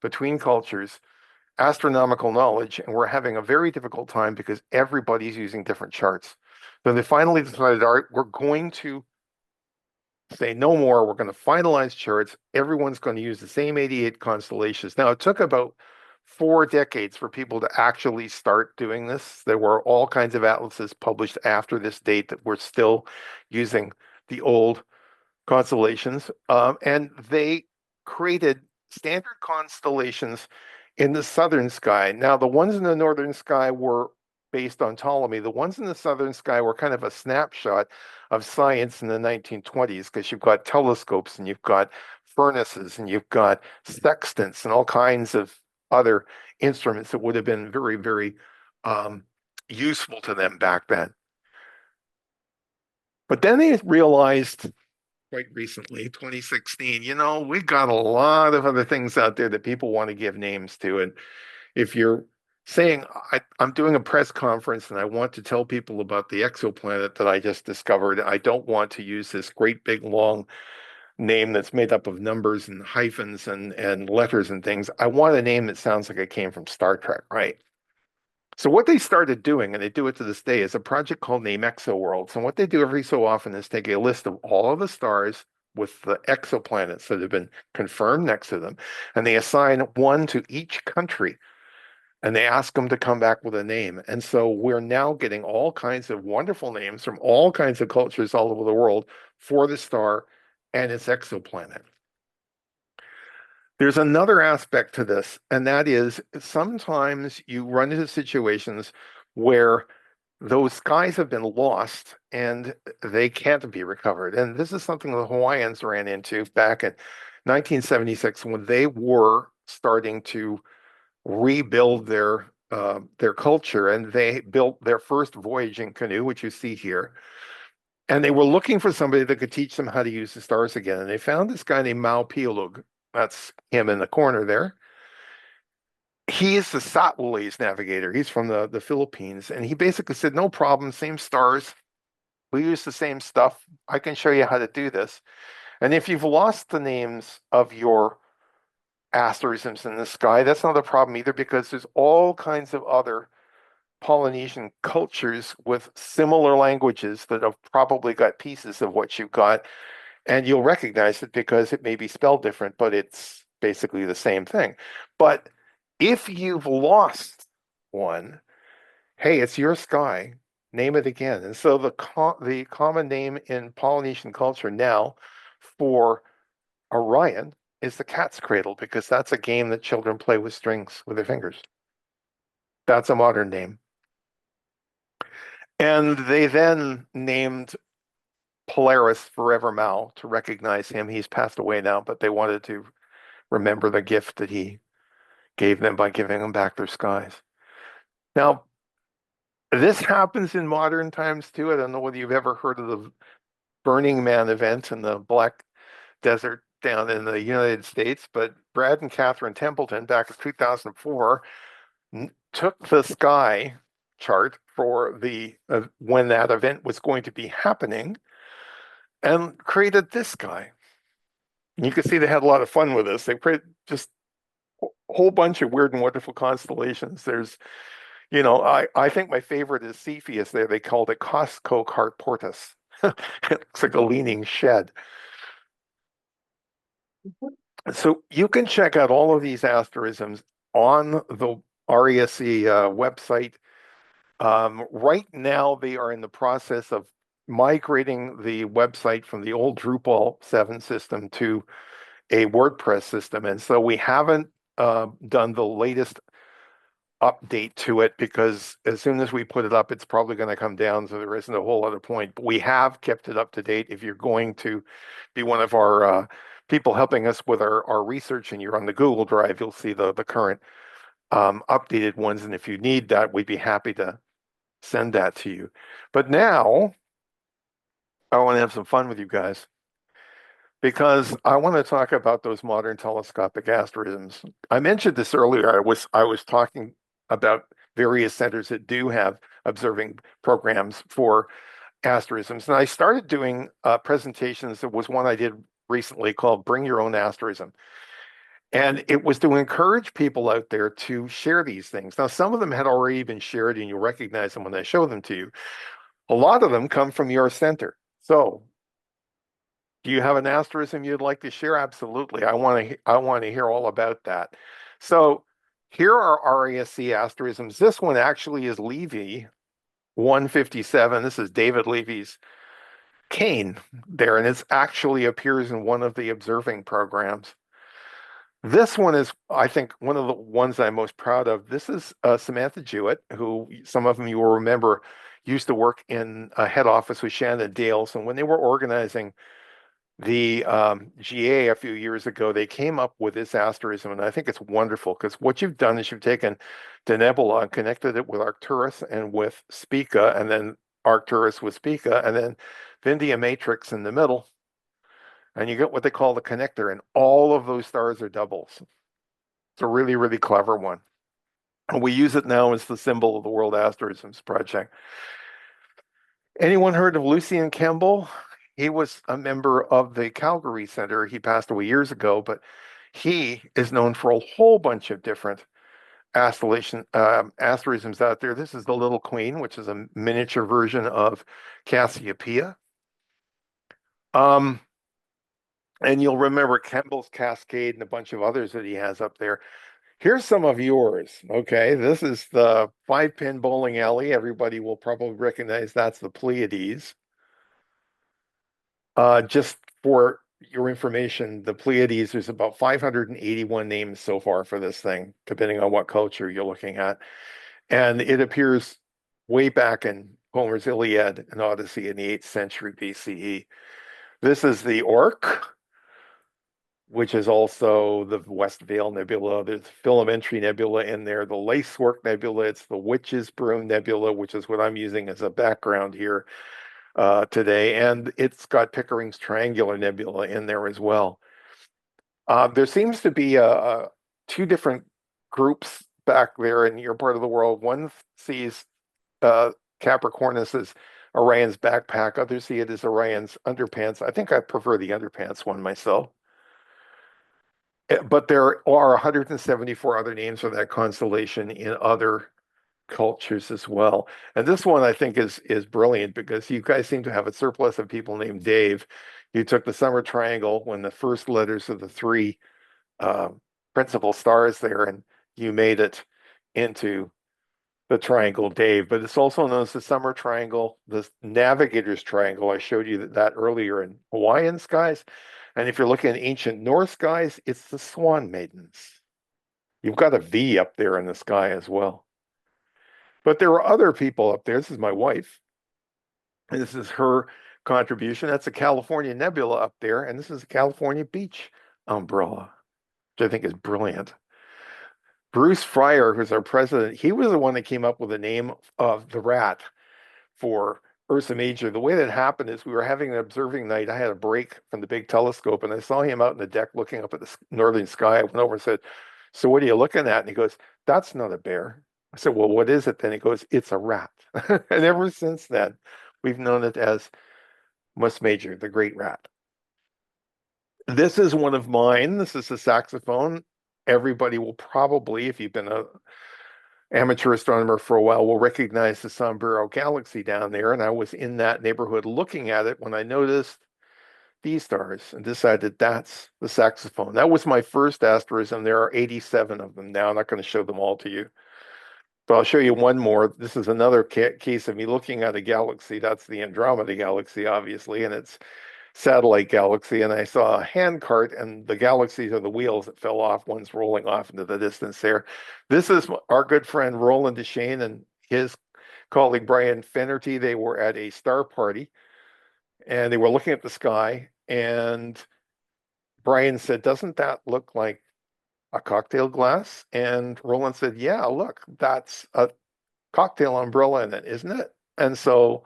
between cultures astronomical knowledge, and we're having a very difficult time because everybody's using different charts. So they finally decided, all right, we're going to say no more. We're going to finalize charts. Everyone's going to use the same 88 constellations. Now, it took about 4 decades for people to actually start doing this. There were all kinds of atlases published after this date that were still using the old constellations. And they created standard constellations in the southern sky. Now, the ones in the northern sky were based on Ptolemy. The ones in the southern sky were kind of a snapshot of science in the 1920s, because you've got telescopes and you've got furnaces and you've got sextants and all kinds of other instruments that would have been very, very useful to them back then. But then they realized quite recently, 2016, we got a lot of other things out there that people want to give names to. And if you're saying, I'm doing a press conference and I want to tell people about the exoplanet that I just discovered, I don't want to use this great big long name that's made up of numbers and hyphens and letters and things. I want a name that sounds like it came from Star Trek, right? So what they started doing, and they do it to this day, is a project called Name Exoworlds. And what they do every so often is take a list of all of the stars with the exoplanets that have been confirmed next to them, and they assign one to each country, and they ask them to come back with a name. And so we're now getting all kinds of wonderful names from all kinds of cultures all over the world for the star and its exoplanet. There's another aspect to this, and that is sometimes you run into situations where those skies have been lost and they can't be recovered. And this is something the Hawaiians ran into back in 1976 when they were starting to rebuild their culture, and they built their first voyaging canoe, which you see here. And they were looking for somebody that could teach them how to use the stars again. And they found this guy named Mau Pialug. That's him in the corner there. He is the Satwalis navigator. He's from the Philippines. And he basically said, no problem, same stars. We use the same stuff. I can show you how to do this. And if you've lost the names of your asterisms in the sky, that's not a problem either, because there's all kinds of other Polynesian cultures with similar languages that have probably got pieces of what you've got, and you'll recognize it because it may be spelled different, but it's basically the same thing. But if you've lost one, hey, it's your sky, name it again. And so the common name in Polynesian culture now for Orion is the cat's cradle, because that's a game that children play with strings with their fingers. That's a modern name. And they then named Polaris Forever Mau to recognize him. He's passed away now, but they wanted to remember the gift that he gave them by giving them back their skies. Now, this happens in modern times too. I don't know whether you've ever heard of the Burning Man event in the Black Desert down in the United States, but Brad and Catherine Templeton back in 2004 took the sky chart for the when that event was going to be happening and created this guy. And you can see they had a lot of fun with this. They created just a whole bunch of weird and wonderful constellations. There's, I think my favorite is Cepheus there. They called it Costco Cart Portus. It looks like a leaning shed. So you can check out all of these asterisms on the RASC website. Right now, they are in the process of migrating the website from the old Drupal 7 system to a WordPress system. And so we haven't done the latest update to it, because as soon as we put it up, it's probably going to come down. So there isn't a whole other point. But we have kept it up to date. If you're going to be one of our people helping us with our research and you're on the Google Drive, you'll see the current updated ones. And if you need that, we'd be happy to send that to you. But now I want to have some fun with you guys, because I want to talk about those modern telescopic asterisms. I mentioned this earlier. I was talking about various centers that do have observing programs for asterisms, and I started doing presentations. There was one I did recently called "Bring Your Own Asterism," and it was to encourage people out there to share these things. Now, some of them had already been shared, and you'll recognize them when I show them to you. A lot of them come from your center. So, do you have an asterism you'd like to share? Absolutely. I want to hear all about that. So, here are RASC asterisms. This one actually is Levy 157. This is David Levy's cane there, and it actually appears in one of the observing programs. This one is, I think, one of the ones I'm most proud of. This is Samantha Jewett, who some of them you will remember used to work in a head office with Shannon Dales. And when they were organizing the GA a few years ago, they came up with this asterism. And I think it's wonderful, because what you've done is you've taken the nebula and connected it with Arcturus and with Spica, and then Arcturus with Spica, and then Vindia Matrix in the middle. and you get what they call the connector, and all of those stars are doubles. It's a really, really clever one. And we use it now as the symbol of the World Asterisms Project. Anyone heard of Lucien Campbell? He was a member of the Calgary Center. He passed away years ago, but he is known for a whole bunch of different asterisms out there. This is the Little Queen, which is a miniature version of Cassiopeia. And you'll remember Campbell's Cascade and a bunch of others that he has up there. Here's some of yours. Okay, this is the 5-pin bowling alley. Everybody will probably recognize that's the Pleiades. Just for your information, the Pleiades, there's about 581 names so far for this thing, depending on what culture you're looking at. And it appears way back in Homer's Iliad and Odyssey in the 8th century BCE. This is the Orc, which is also the West Vale Nebula. There's Filamentary Nebula in there, the Lacework Nebula. It's the Witch's Broom Nebula, which is what I'm using as a background here today. And it's got Pickering's Triangular Nebula in there as well. There seems to be two different groups back there in your part of the world. One sees Capricornus as Orion's backpack. Others see it as Orion's underpants. I think I prefer the underpants one myself. But there are 174 other names for that constellation in other cultures as well. And this one I think is brilliant because you guys seem to have a surplus of people named Dave. You took the summer triangle when the first letters of the three principal stars there, and you made it into the triangle Dave. But it's also known as the summer triangle, the navigator's triangle. I showed you that earlier in Hawaiian skies. And if you're looking at ancient Norse skies, it's the Swan Maidens. You've got a V up there in the sky as well. But there are other people up there. This is my wife. And this is her contribution. That's a California nebula up there. And this is a California beach umbrella, which I think is brilliant. Bruce Fryer, who's our president, he was the one that came up with the name of the rat for Ursa Major. The way that happened is we were having an observing night. I had a break from the big telescope and I saw him out in the deck looking up at the northern sky. I went over and said, "So what are you looking at?" And he goes, "That's not a bear." I said, "Well, what is it then?" He goes, "It's a rat." And ever since then, we've known it as Mus Major, the great rat. This is one of mine. This is a saxophone. Everybody will probably, if you've been a amateur astronomer for a while, will recognize the Sombrero Galaxy down there. And I was in that neighborhood looking at it when I noticed these stars and decided that's the saxophone. That was my first asterism. There are 87 of them now. I'm not going to show them all to you, but I'll show you one more. This is another case of me looking at a galaxy. That's the Andromeda Galaxy, obviously, and it's satellite galaxy. And I saw a handcart, and the galaxies are the wheels that fell off. One's rolling off into the distance there. This is our good friend Roland Deschain and his colleague Brian Finnerty. They were at a star party and they were looking at the sky. And Brian said, "Doesn't that look like a cocktail glass?" And Roland said, "Yeah, look, that's a cocktail umbrella in it, isn't it?" And so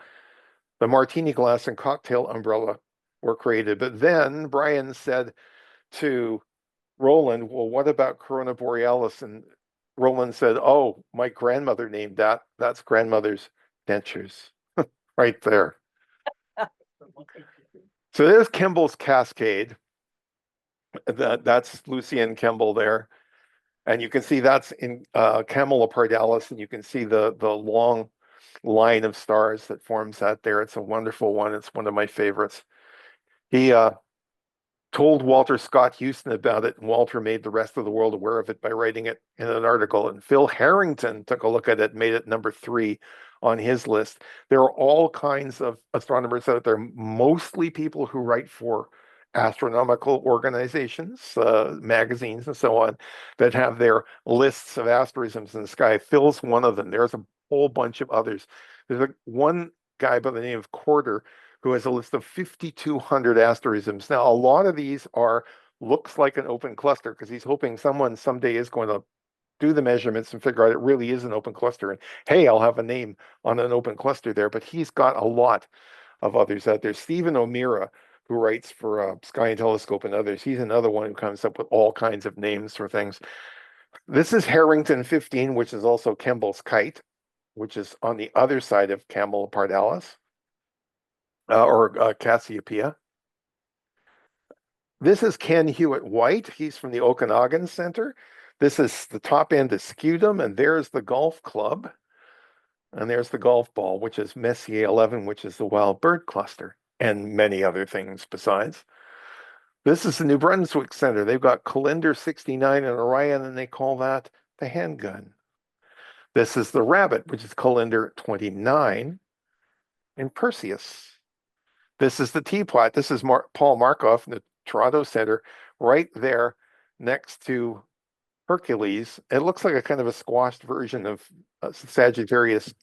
the martini glass and cocktail umbrella were created. But then Brian said to Roland, "Well, what about Corona Borealis?" And Roland said, "Oh, my grandmother named that. That's grandmother's dentures." Right there. So there's Kemble's Cascade. That's Lucien Kemble there. And you can see that's in Camelopardalis, and you can see the long line of stars that forms that there. It's a wonderful one. It's one of my favorites. He told Walter Scott Houston about it, and Walter made the rest of the world aware of it by writing it in an article. And Phil Harrington took a look at it, made it number 3 on his list. There are all kinds of astronomers out there, mostly people who write for astronomical organizations, magazines, and so on, that have their lists of asterisms in the sky. Phil's one of them. There's a whole bunch of others. There's one guy by the name of Corder who has a list of 5,200 asterisms. Now, a lot of these looks like an open cluster because he's hoping someone someday is going to do the measurements and figure out it really is an open cluster. And hey, I'll have a name on an open cluster there. But he's got a lot of others out there. Stephen O'Meara who writes for Sky and Telescope and others. He's another one who comes up with all kinds of names for things. This is Harrington 15, which is also Kemble's Kite, which is on the other side of Campbell-Pardalis, or Cassiopeia. This is Ken Hewitt White. He's from the Okanagan Center. This is the top end of Scutum, and there's the golf club. And there's the golf ball, which is Messier 11, which is the wild bird cluster, and many other things besides. This is the New Brunswick Center. They've got Calinder 69 and Orion, and they call that the handgun. This is the rabbit, which is Calinder 29 and Perseus. This is the teapot. This is Paul Markov from the Toronto Center, right there next to Hercules. It looks like a kind of a squashed version of Sagittarius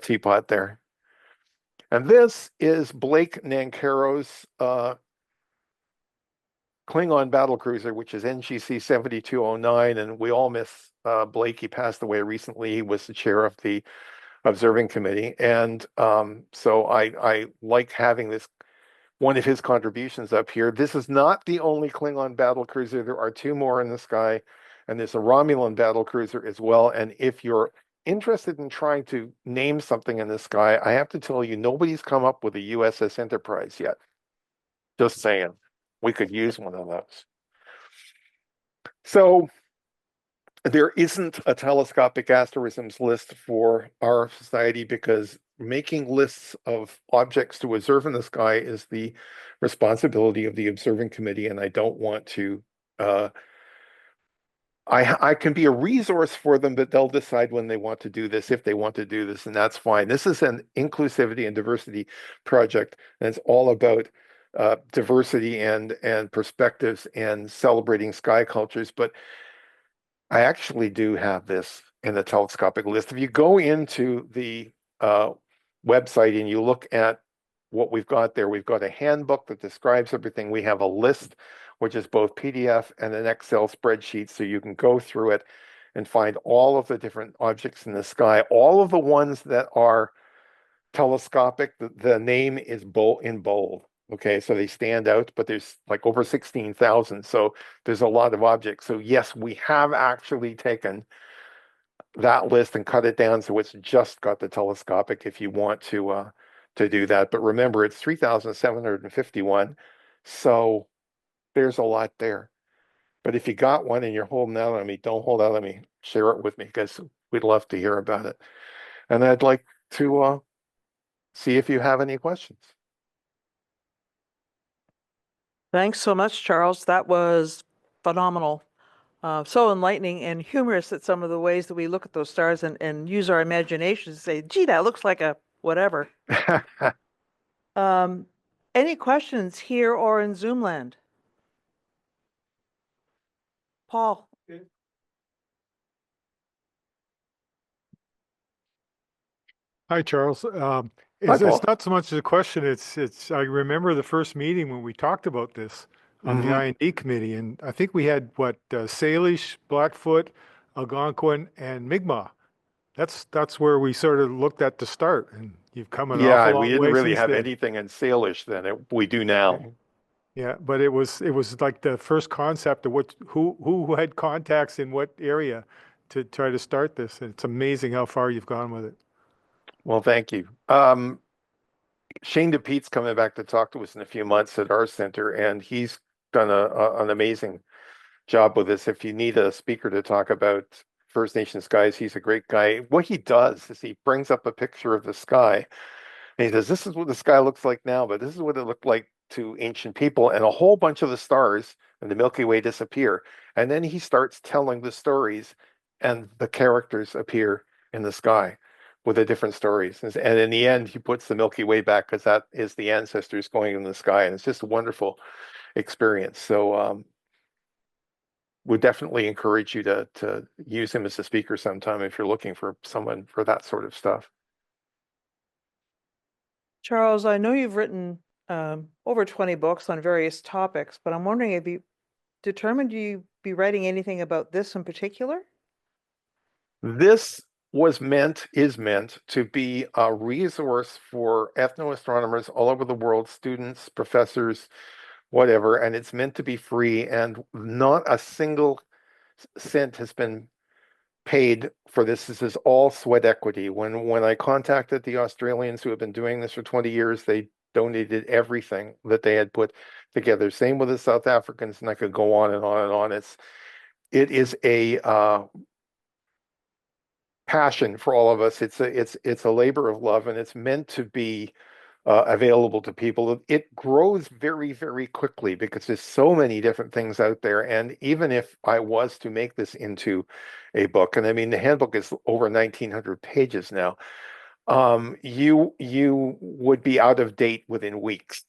teapot there. And this is Blake Nancaro's Klingon battlecruiser, which is NGC 7209. And we all miss Blake. He passed away recently. He was the chair of the observing committee. And so I like having this, one of his contributions up here. This is not the only Klingon battlecruiser. There are two more in the sky, and there's a Romulan battlecruiser as well. And if you're interested in trying to name something in the sky, I have to tell you, nobody's come up with a USS Enterprise yet. Just saying, we could use one of those. So there isn't a telescopic asterisms list for our society because making lists of objects to observe in the sky is the responsibility of the observing committee, and I don't want to I can be a resource for them, but they'll decide when they want to do this, if they want to do this, and that's fine. This is an inclusivity and diversity project, and it's all about diversity and perspectives and celebrating sky cultures. But I actually do have this in the telescopic list. If you go into the website and you look at what we've got there, we've got a handbook that describes everything. We have a list, which is both PDF and an Excel spreadsheet, so you can go through it and find all of the different objects in the sky. All of the ones that are telescopic, the name is in bold. Okay, so they stand out, but there's like over 16,000. So there's a lot of objects. So yes, we have actually taken that list and cut it down so it's just got the telescopic if you want to do that. But remember, it's 3,751. So there's a lot there. But if you got one and you're holding out on me, don't hold out on me. Share it with me because we'd love to hear about it. And I'd like to see if you have any questions. Thanks so much, Charles. That was phenomenal. So enlightening and humorous at some of the ways that we look at those stars and use our imagination to say, gee, that looks like a whatever. Any questions here or in Zoom land? Paul? Hi, Charles. Paul. It's not so much a question. It's. I remember the first meeting when we talked about this on the I&D committee, and I think we had Salish, Blackfoot, Algonquin, and Mi'kmaq. That's where we sort of looked at the start, and you've come an Yeah, awful we long didn't way really since have then. anything in Salish then. We do now. Yeah, but it was like the first concept of who had contacts in what area to try to start this. And it's amazing how far you've gone with it. Well, thank you. Shane DePete's coming back to talk to us in a few months at our center, and he's done an amazing job with this. If you need a speaker to talk about First Nations skies, he's a great guy. What he does is he brings up a picture of the sky, and he says, this is what the sky looks like now, but this is what it looked like to ancient people, and a whole bunch of the stars and the Milky Way disappear. And then he starts telling the stories, and the characters appear in the sky with the different stories. And in the end, he puts the Milky Way back because that is the ancestors going in the sky. And it's just a wonderful experience. So would definitely encourage you to use him as a speaker sometime if you're looking for someone for that sort of stuff. Charles, I know you've written over 20 books on various topics, but I'm wondering, have you determined you be writing anything about this in particular? This is meant to be a resource for ethnoastronomers all over the world, students, professors, whatever, and it's meant to be free, and not a single cent has been paid for this. This is all sweat equity. When I contacted the Australians who have been doing this for 20 years, they donated everything that they had put together. Same with the South Africans, and I could go on and on and on. It is a passion for all of us. It's a labor of love, and it's meant to be available to people. It grows very, very quickly because there's so many different things out there. And even if I was to make this into a book, and I mean the handbook is over 1,900 pages now, you would be out of date within weeks,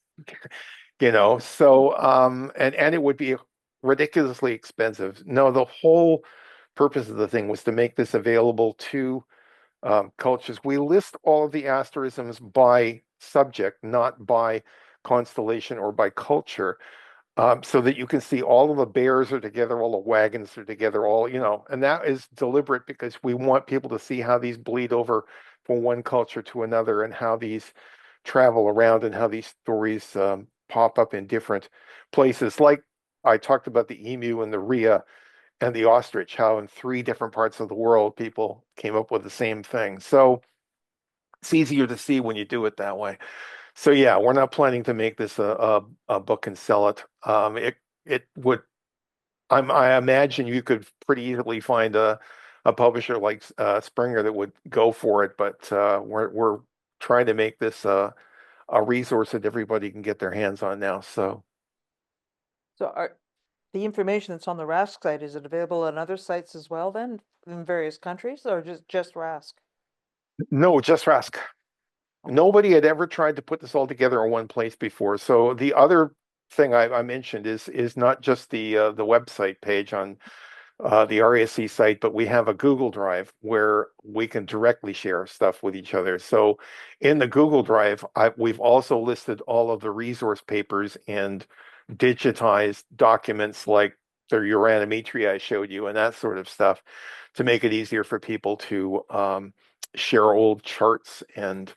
you know. So and it would be ridiculously expensive. No, the whole purpose of the thing was to make this available to cultures. We list all of the asterisms by subject, not by constellation or by culture, so that you can see all of the bears are together, all the wagons are together, all, you know, and that is deliberate because we want people to see how these bleed over from one culture to another and how these travel around and how these stories pop up in different places. Like I talked about the emu and the rhea and the ostrich, how in 3 different parts of the world people came up with the same thing. So it's easier to see when you do it that way. So yeah, we're not planning to make this a book and sell it. It would, I imagine you could pretty easily find a publisher like Springer that would go for it, but we're trying to make this a resource that everybody can get their hands on now. So So the information that's on the RASC site, is it available on other sites as well then, in various countries, or just RASC? no, just RASC. Nobody had ever tried to put this all together in one place before. So the other thing I mentioned is not just the website page on the RASC site, but we have a Google Drive where we can directly share stuff with each other. So in the Google Drive, we've also listed all of the resource papers and digitized documents like the uranometry I showed you and that sort of stuff to make it easier for people to share old charts and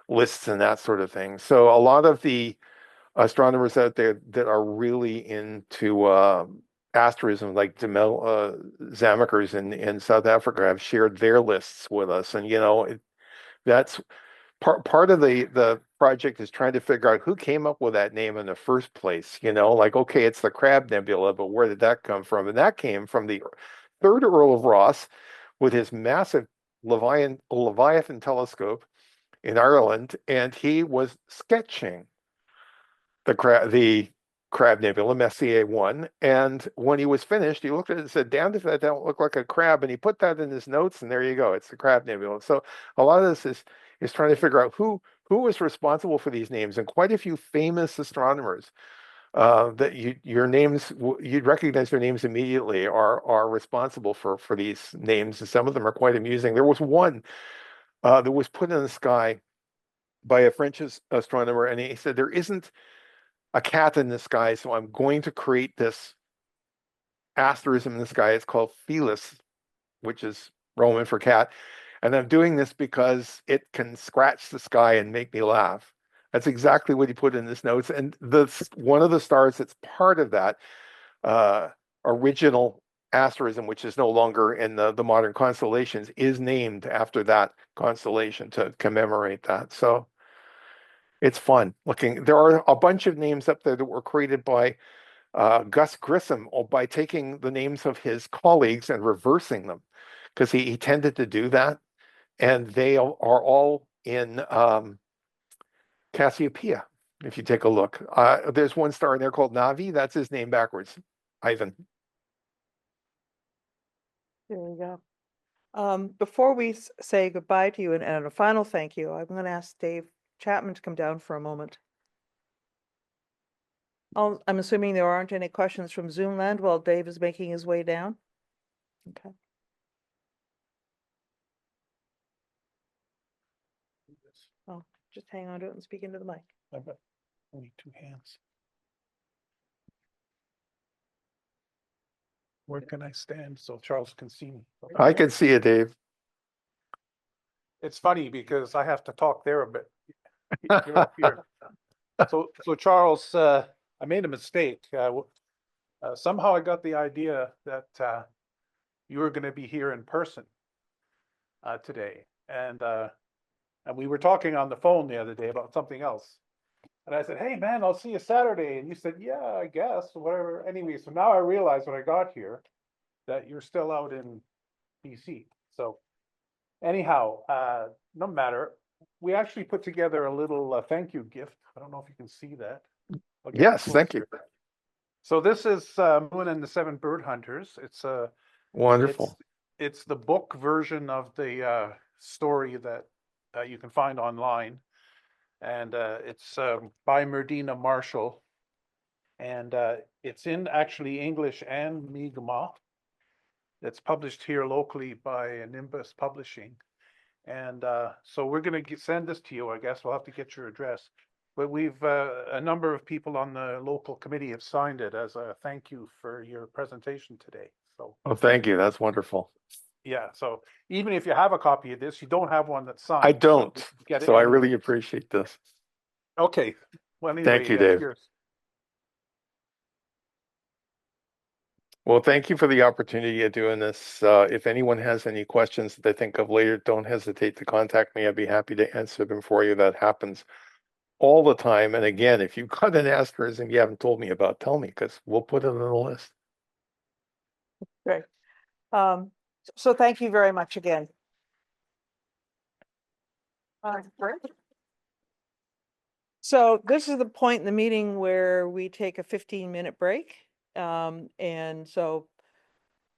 lists and that sort of thing. So a lot of the astronomers out there that are really into asterism, like Demel Zamakers in South Africa, have shared their lists with us. And you know, that's part of the project is trying to figure out who came up with that name in the first place. You know, like, okay, it's the Crab Nebula, but where did that come from? And that came from the third Earl of Ross with his massive Leviathan telescope in Ireland, and he was sketching the Crab Nebula, Messier 1. And when he was finished, he looked at it and said, damned if that don't look like a crab. And he put that in his notes, and there you go. It's the Crab Nebula. So a lot of this is trying to figure out who was responsible for these names. And quite a few famous astronomers that your names, you'd recognize their names immediately, are responsible for these names. And some of them are quite amusing. There was one that was put in the sky by a French astronomer, and he said, there isn't a cat in the sky, so I'm going to create this asterism in the sky. It's called Felis, which is Roman for cat. And I'm doing this because it can scratch the sky and make me laugh. That's exactly what he put in his notes. And one of the stars that's part of that original asterism, which is no longer in the modern constellations, is named after that constellation to commemorate that. So it's fun looking. There are a bunch of names up there that were created by Gus Grissom by taking the names of his colleagues and reversing them, because he tended to do that. And they are all in Cassiopeia. If you take a look, there's one star in there called Navi. That's his name backwards, Ivan. There we go. Before we say goodbye to you and a final thank you, I'm going to ask Dave Chapman to come down for a moment. I'm assuming there aren't any questions from Zoom land while Dave is making his way down. Okay. Oh, just hang on to it and speak into the mic. I've got only 2 hands. Where can I stand so Charles can see me? I can see it, Dave. it's funny because I have to talk there a bit. You're up here. So Charles, I made a mistake. Somehow I got the idea that you were going to be here in person today, and we were talking on the phone the other day about something else. And I said, "Hey man, I'll see you Saturday." And you said, "Yeah, I guess, whatever." Anyway, so now I realize when I got here that you're still out in BC. So anyhow, no matter. We actually put together a little thank you gift. I don't know if you can see that. I'll get Yes, thank you. closer. So this is Moon and the Seven Bird Hunters. It's Wonderful. it's the book version of the story that you can find online, and it's by Merdina Marshall, and it's in actually English and Mi'kmaq. It's published here locally by Nimbus Publishing, and so we're going to send this to you. I guess we'll have to get your address, but we've a number of people on the local committee have signed it as a thank you for your presentation today. So Oh, thank you. That's wonderful. yeah, so even if you have a copy of this, you don't have one that's signed. I so don't. we can get it So I anyway. really appreciate this. Okay. Well, anyway, Thank you, Dave. here's- Well, thank you for the opportunity of doing this. If anyone has any questions that they think of later, don't hesitate to contact me. I'd be happy to answer them for you. That happens all the time. And again, if you've got an asterism you haven't told me about, tell me because we'll put it on the list. Great. So thank you very much again. Great. So this is the point in the meeting where we take a 15-minute break. And so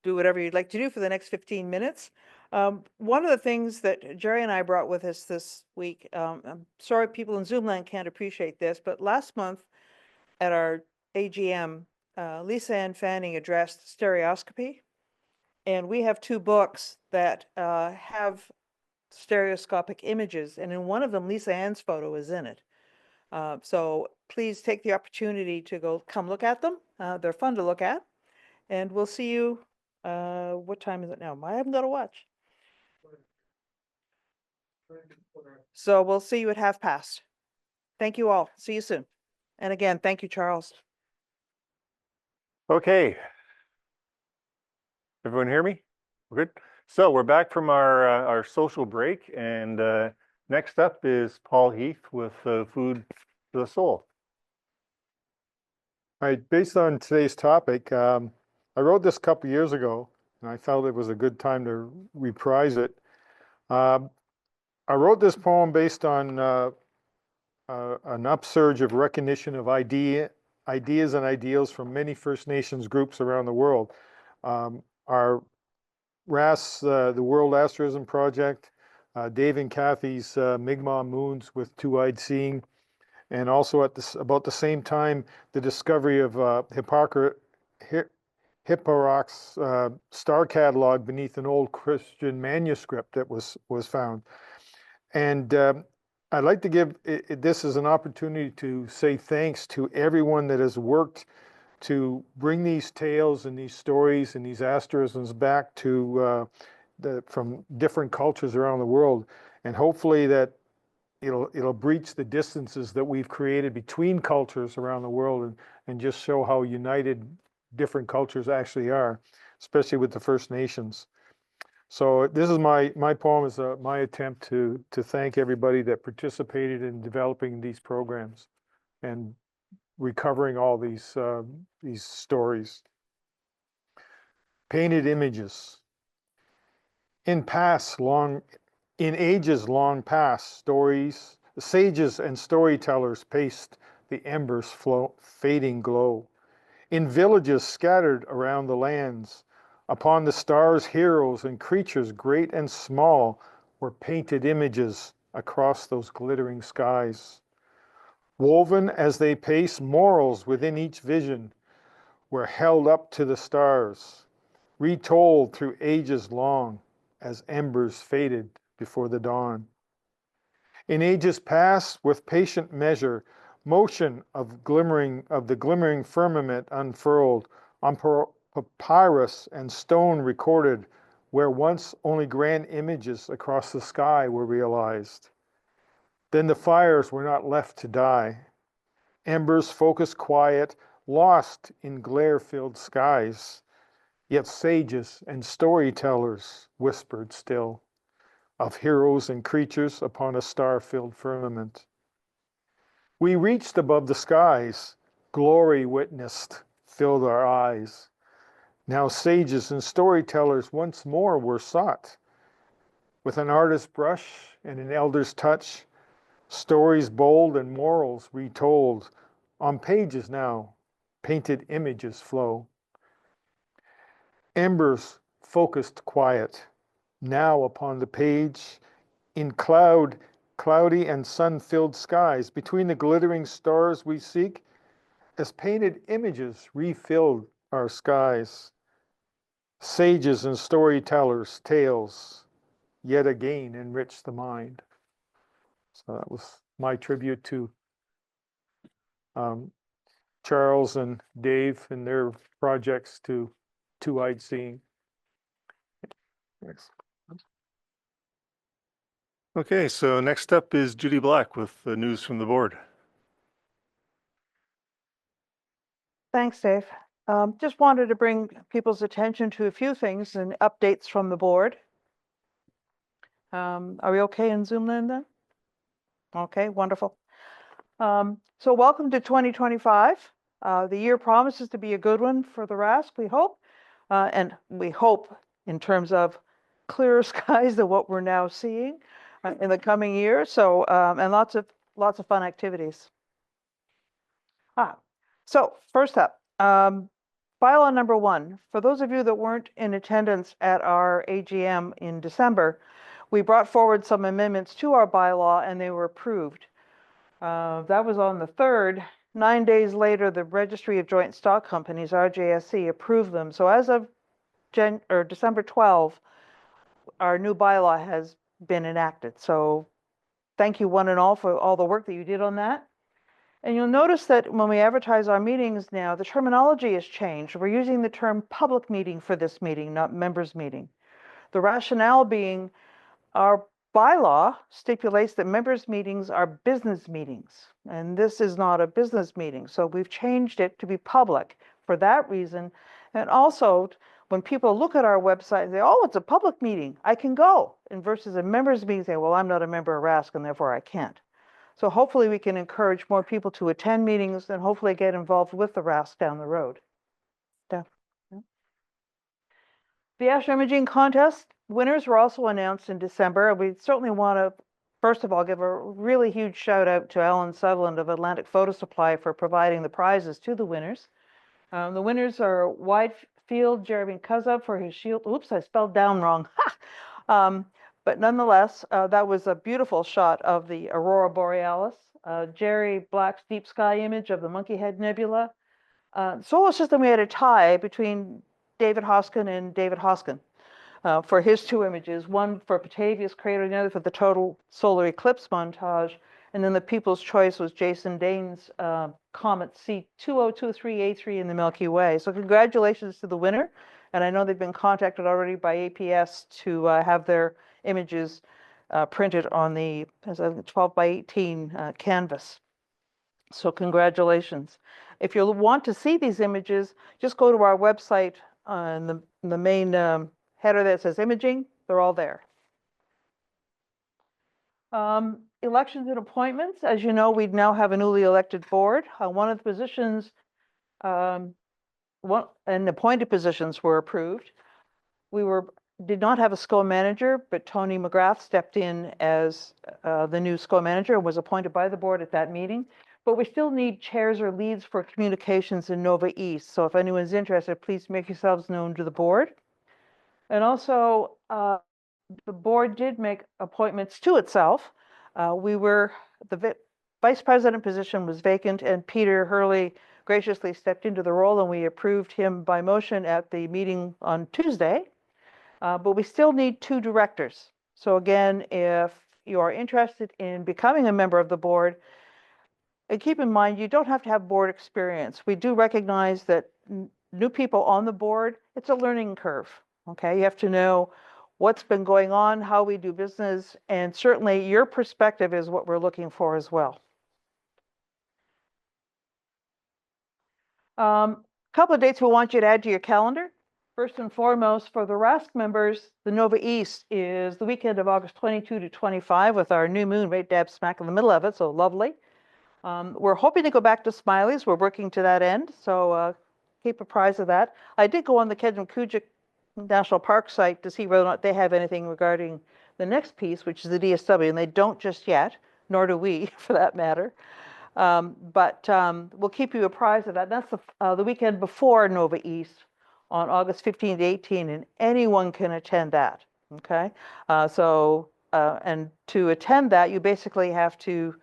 do whatever you'd like to do for the next 15 minutes. One of the things that Jerry and I brought with us this week, I'm sorry people in Zoomland can't appreciate this, but last month at our AGM, Lisa Ann Fanning addressed stereoscopy. And we have two books that have stereoscopic images, and in one of them, Lisa Ann's photo is in it. So please take the opportunity to come look at them. They're fun to look at, and we'll see you. What time is it now? I haven't got a watch. So we'll see you at past. Thank you all. See you soon. And again, thank you, Charles. Okay. Everyone hear me? We're good. So we're back from our social break, and next up is Paul Heath with Food for the Soul. All right, based on today's topic, I wrote this a couple years ago, and I felt it was a good time to reprise it. I wrote this poem based on an upsurge of recognition of ideas and ideals from many First Nations groups around the world. Our RASC, the World Asterism Project, Dave and Kathy's Mi'kmaq Moons with Two-Eyed Seeing, and also at about the same time, the discovery of Hipparch's star catalog beneath an old Christian manuscript that was found. And I'd like to give this as an opportunity to say thanks to everyone that has worked to bring these tales and these stories and these asterisms back to from different cultures around the world, and hopefully that it'll breach the distances that we've created between cultures around the world, and just show how united different cultures actually are, especially with the First Nations. So this is my poem is my attempt to thank everybody that participated in developing these programs and recovering all these stories. Painted images. In ages long past, stories, sages and storytellers paced the embers' fading glow. In villages scattered around the lands, upon the stars, heroes and creatures great and small were painted images across those glittering skies. Woven as they pace, morals within each vision were held up to the stars, retold through ages long as embers faded before the dawn. In ages past, with patient measure, motion of the glimmering firmament unfurled, on papyrus and stone recorded, where once only grand images across the sky were realized. Then the fires were not left to die. Embers focused quiet, lost in glare-filled skies. Yet sages and storytellers whispered still of heroes and creatures upon a star-filled firmament. We reached above the skies, glory witnessed, filled our eyes. Now sages and storytellers once more were sought. With an artist's brush and an elder's touch, stories bold and morals retold. On pages now, painted images flow. Embers focused quiet, now upon the page, in cloudy and sun-filled skies, between the glittering stars we seek, as painted images refilled our skies. Sages and storytellers' tales yet again enrich the mind. So that was my tribute to Charles and Dave and their projects to Two-Eyed Seeing. Next. Okay, so next up is Judy Black with the news from the board. Thanks, Dave. Just wanted to bring people's attention to a few things and updates from the board. Are we okay in Zoom land then? Okay, wonderful. So welcome to 2025. The year promises to be a good one for the RASC, we hope. And we hope in terms of clearer skies than what we're now seeing in the coming year. So, and lots of fun activities. So first up, bylaw number 1. For those of you that weren't in attendance at our AGM in December, we brought forward some amendments to our bylaw and they were approved. That was on the 3rd. 9 days later, the Registry of Joint Stock Companies, RJSC, approved them. So as of December 12, our new bylaw has been enacted. So thank you one and all for all the work that you did on that. And you'll notice that when we advertise our meetings now, the terminology has changed. We're using the term public meeting for this meeting, not members meeting. The rationale being our bylaw stipulates that members meetings are business meetings, and this is not a business meeting. So we've changed it to be public for that reason. And also when people look at our website and say, oh, it's a public meeting, I can go. And versus a members meeting, say, well, I'm not a member of RASC and therefore I can't. So hopefully we can encourage more people to attend meetings and hopefully get involved with the RASC down the road. The Astro Imaging Contest winners were also announced in December. We certainly want to, first of all, give a really huge shout out to Alan Sutherland of Atlantic Photo Supply for providing the prizes to the winners. The winners are Widefield Jeremy Kuzov for his shield. Oops, I spelled down wrong. But nonetheless, that was a beautiful shot of the Aurora Borealis. Jerry Black's deep sky image of the Monkey Head Nebula. Solar system, we had a tie between David Hoskin and David Hoskin for his 2 images, one for Petavius Crater, the other for the total solar eclipse montage. And then the people's choice was Jason Dane's comet C2023A3 in the Milky Way. So congratulations to the winner. And I know they've been contacted already by APS to have their images printed on the 12 by 18 canvas. So congratulations. If you want to see these images, just go to our website in the main header that says imaging. They're all there. Elections and appointments. As you know, we now have a newly elected board. One of the positions, and appointed positions were approved. We did not have a SCO manager, but Tony McGrath stepped in as the new SCO manager and was appointed by the board at that meeting. But we still need chairs or leads for communications in Nova East. So if anyone's interested, please make yourselves known to the board. And also, the board did make appointments to itself. The vice president position was vacant and Peter Hurley graciously stepped into the role and we approved him by motion at the meeting on Tuesday. But we still need 2 directors. So again, if you are interested in becoming a member of the board, and keep in mind, you don't have to have board experience. We do recognize that new people on the board, it's a learning curve. Okay, you have to know what's been going on, how we do business, and certainly your perspective is what we're looking for as well. Couple of dates we want you to add to your calendar. First and foremost, for the RASC members, the Nova East is the weekend of August 22 to 25 with our new moon right dab smack in the middle of it, so lovely. We're hoping to go back to Smiley's. We're working to that end, so keep apprised of that. I did go on the Kedem-Kujik National Park site to see whether or not they have anything regarding the next piece, which is the DSW, and they don't just yet, nor do we, for that matter. But we'll keep you apprised of that. That's the weekend before Nova East on August 15 to 18, and anyone can attend that, okay? And to attend that, you basically have to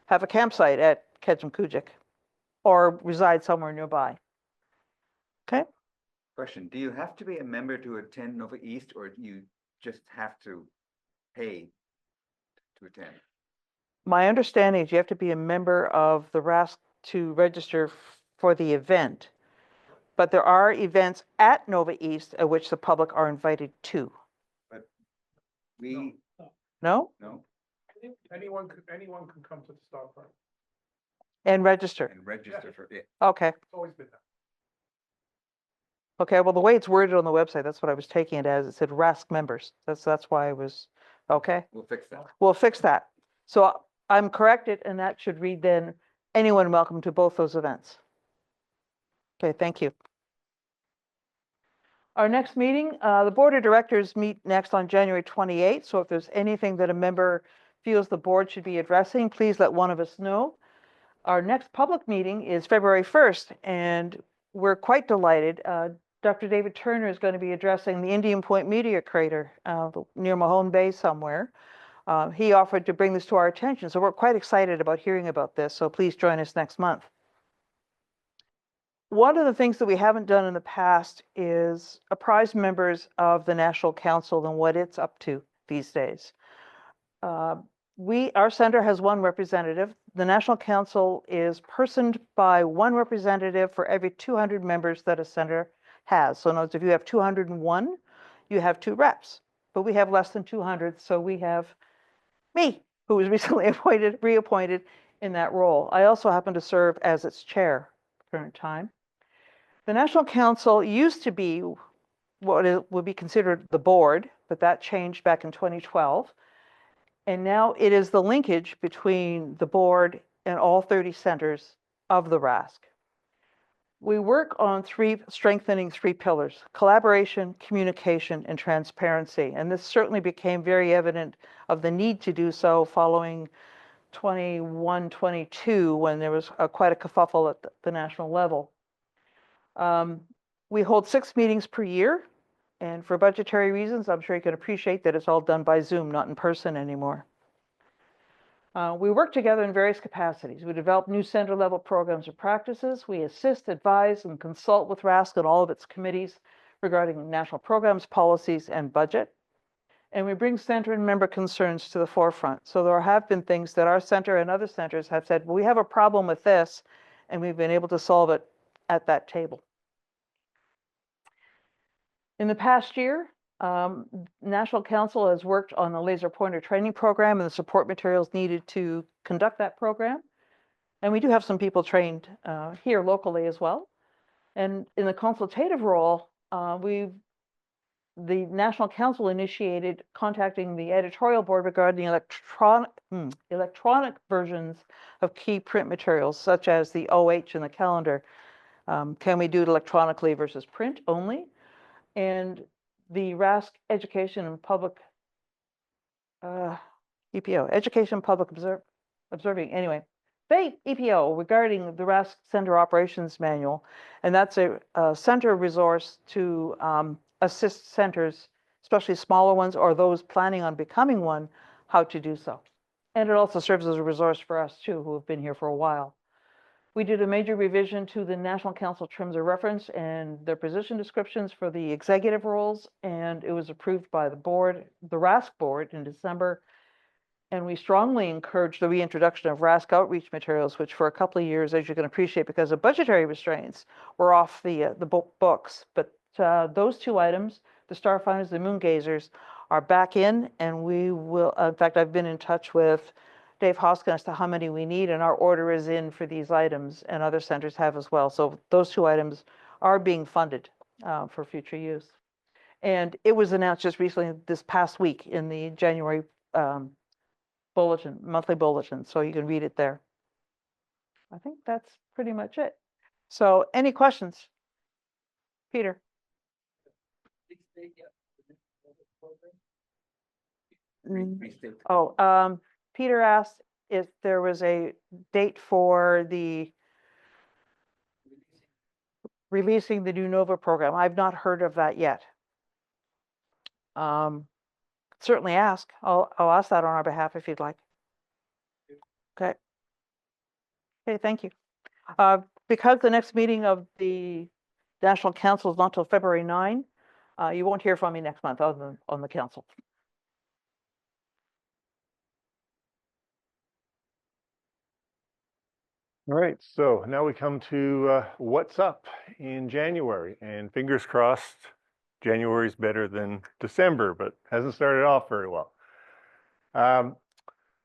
have a campsite at Kedem-Kujik or reside somewhere nearby. Okay? Question, do you have to be a member to attend Nova East, or you just have to pay to attend? My understanding is you have to be a member of the RASC to register for the event. But there are events at Nova East at which the public are invited to. We, No? no, Anyone can come to the stock farm. And register. and register for it. Okay. It's always been that. Okay. Well, the way it's worded on the website, that's what I was taking it as. It said RASC members. That's why I was, okay. We'll fix that. We'll fix that. So I'm corrected, and that should read then, anyone welcome to both those events. Okay, thank you. Our next meeting, the Board of Directors meet next on January 28th. So if there's anything that a member feels the board should be addressing, please let one of us know. Our next public meeting is February 1st, and we're quite delighted. Dr. David Turner is going to be addressing the Indian Point meteor crater near Mahone Bay somewhere. He offered to bring this to our attention, so we're quite excited about hearing about this. So please join us next month. One of the things that we haven't done in the past is apprise members of the National Council and what it's up to these days. Our center has one representative. The National Council is personed by one representative for every 200 members that a center has. So in other words, if you have 201, you have 2 reps. But we have less than 200, so we have me, who was recently reappointed in that role. I also happen to serve as its chair current time. The National Council used to be what would be considered the board, but that changed back in 2012. And now it is the linkage between the board and all 30 centers of the RASC. We work on strengthening 3 pillars: collaboration, communication, and transparency. And this certainly became very evident of the need to do so following 21-22, when there was quite a kerfuffle at the national level. We hold 6 meetings per year, and for budgetary reasons, I'm sure you can appreciate that it's all done by Zoom, not in person anymore. We work together in various capacities. We develop new center level programs and practices. We assist, advise, and consult with RASC and all of its committees regarding national programs, policies, and budget. And we bring center and member concerns to the forefront. So there have been things that our center and other centers have said, well, we have a problem with this, and we've been able to solve it at that table. In the past year, National Council has worked on the laser pointer training program and the support materials needed to conduct that program. And we do have some people trained here locally as well. And in the consultative role, the National Council initiated contacting the editorial board regarding electronic versions of key print materials, such as the OH and the calendar. Can we do it electronically versus print only? And the RASC Education and Public EPO, Education and Public Observing, anyway, EPO regarding the RASC Center Operations Manual. And that's a center resource to assist centers, especially smaller ones or those planning on becoming one, how to do so. And it also serves as a resource for us too, who have been here for a while. We did a major revision to the National Council terms of reference and their position descriptions for the executive roles, and it was approved by the board, the RASC board, in December. And we strongly encourage the reintroduction of RASC outreach materials, which for a couple of years, as you can appreciate, because of budgetary restraints, were off the books. But those 2 items, the starfinders, the moon gazers are back in, and we will, in fact, I've been in touch with Dave Hoskin as to how many we need, and our order is in for these items, and other centers have as well. So those 2 items are being funded for future use. And it was announced just recently this past week in the January bulletin, monthly bulletin, so you can read it there. I think that's pretty much it. So any questions? Peter? Restate. Oh, Peter asked if there was a date for the releasing the new NOVA program. I've not heard of that yet. Certainly ask. I'll ask that on our behalf if you'd like. Okay. Okay, thank you. Because the next meeting of the National Council is not till February 9, you won't hear from me next month other than on the council. All right, so now we come to what's up in January, and fingers crossed, January is better than December, but hasn't started off very well.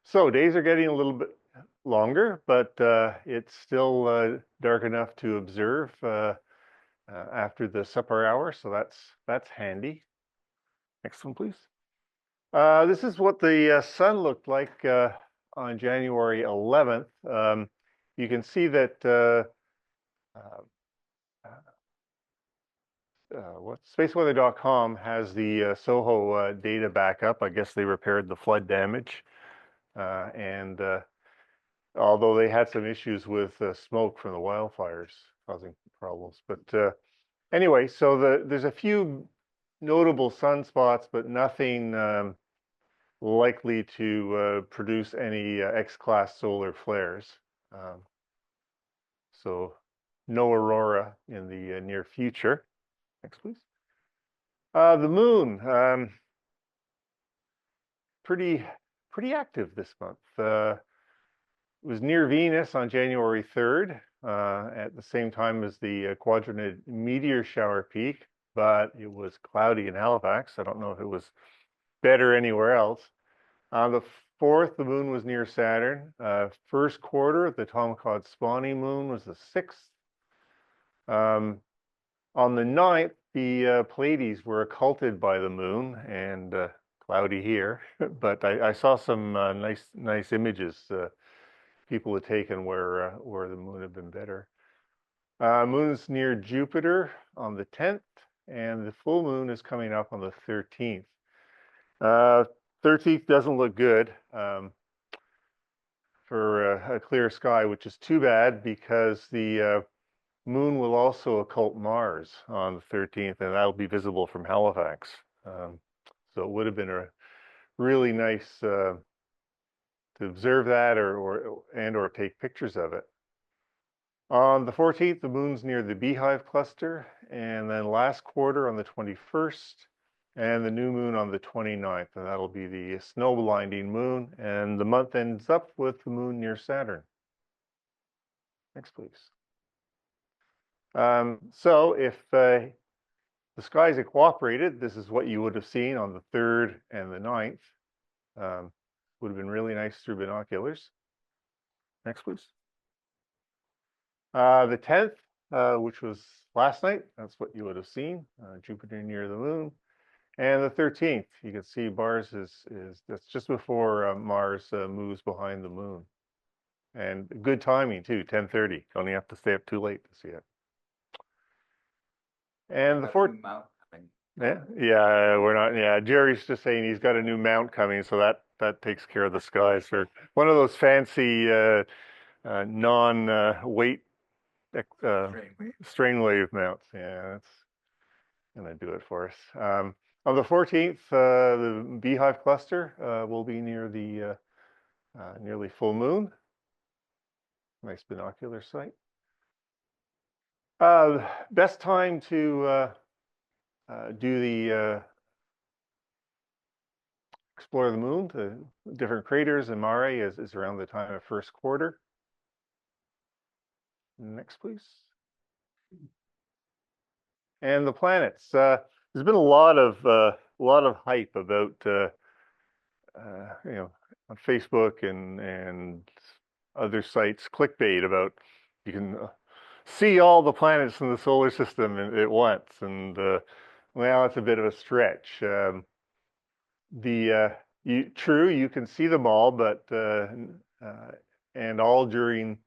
So days are getting a little bit longer, but it's still dark enough to observe after the supper hour, so that's handy. Next one, please. This is what the sun looked like on January 11th. You can see that spaceweather.com has the Soho data back up. I guess they repaired the flood damage. And although they had some issues with smoke from the wildfires causing problems. But anyway, so there's a few notable sunspots, but nothing likely to produce any X-class solar flares. So no aurora in the near future. Next, please. The moon, pretty active this month. It was near Venus on January 3rd, at the same time as the quadrant meteor shower peak, but it was cloudy in Halifax. I don't know if it was better anywhere else. On the 4th, the moon was near Saturn. First quarter, the Tom Cod spawning moon was the 6th. On the 9th, the Pleiades were occulted by the moon, and cloudy here, but I saw some nice images people had taken where the moon had been better. Moon's near Jupiter on the 10th, and the full moon is coming up on the 13th. 13th doesn't look good for a clear sky, which is too bad because the moon will also occult Mars on the 13th, and that'll be visible from Halifax. So it would have been a really nice to observe that or take pictures of it. On the 14th, the moon's near the Beehive cluster, and then last quarter on the 21st, and the new moon on the 29th, and that'll be the snow blinding moon, and the month ends up with the moon near Saturn. Next, please. So if the skies had cooperated, this is what you would have seen on the 3rd and the 9th. Would have been really nice through binoculars. Next, please. The 10th, which was last night, that's what you would have seen, Jupiter near the moon. And the 13th, you can see Mars that's just before Mars moves behind the moon. And good timing too, 10:30. Don't have to stay up too late to see it. And the 14th. Yeah, we're not. Yeah, Jerry's just saying he's got a new mount coming, so that takes care of the skies. For one of those fancy non-weight strain wave mounts. Yeah, that's gonna do it for us. On the 14th, the Beehive cluster will be near the nearly full moon. Nice binocular sight. Best time to do the explore the moon, the different craters and mare is around the time of first quarter. Next, please. And the planets. there's been a lot of hype about on Facebook and other sites, clickbait about you can see all the planets in the solar system at once, and well, it's a bit of a stretch. True, you can see them all, but and all during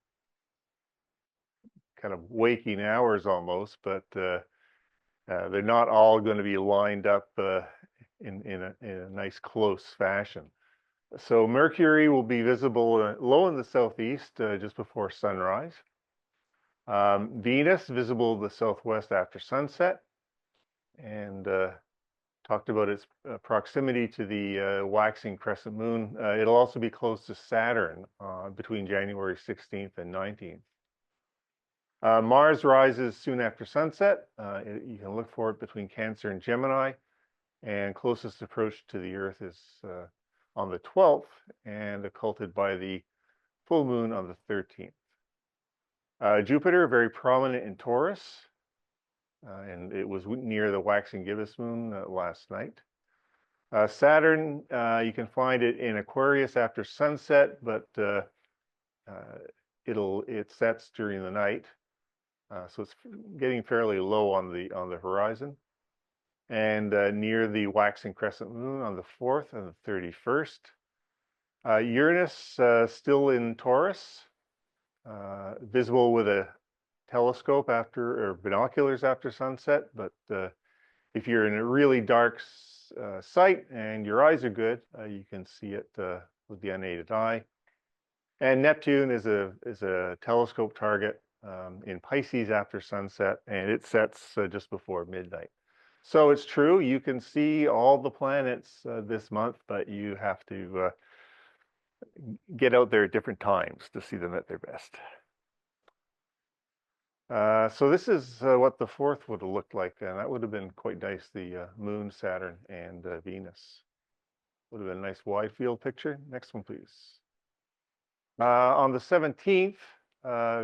kind of waking hours almost, but they're not all going to be lined up in a nice close fashion. So Mercury will be visible low in the southeast just before sunrise. Venus visible to the southwest after sunset, and talked about its proximity to the waxing crescent moon. It'll also be close to Saturn between January 16th and 19th. Mars rises soon after sunset. You can look for it between Cancer and Gemini, and closest approach to the Earth is on the 12th, and occulted by the full moon on the 13th. Jupiter, very prominent in Taurus, and it was near the waxing gibbous moon last night. Saturn, you can find it in Aquarius after sunset, but it sets during the night, so it's getting fairly low on the horizon. And near the waxing crescent moon on the 4th and the 31st. Uranus still in Taurus, visible with a telescope or binoculars after sunset, but if you're in a really dark site and your eyes are good, you can see it with the unaided eye. And Neptune is a telescope target in Pisces after sunset, and it sets just before midnight. So it's true, you can see all the planets this month, but you have to get out there at different times to see them at their best. So this is what the 4th would have looked like, and that would have been quite nice, the Moon, Saturn, and Venus. Would have been a nice wide field picture. Next one, please. On the 17th,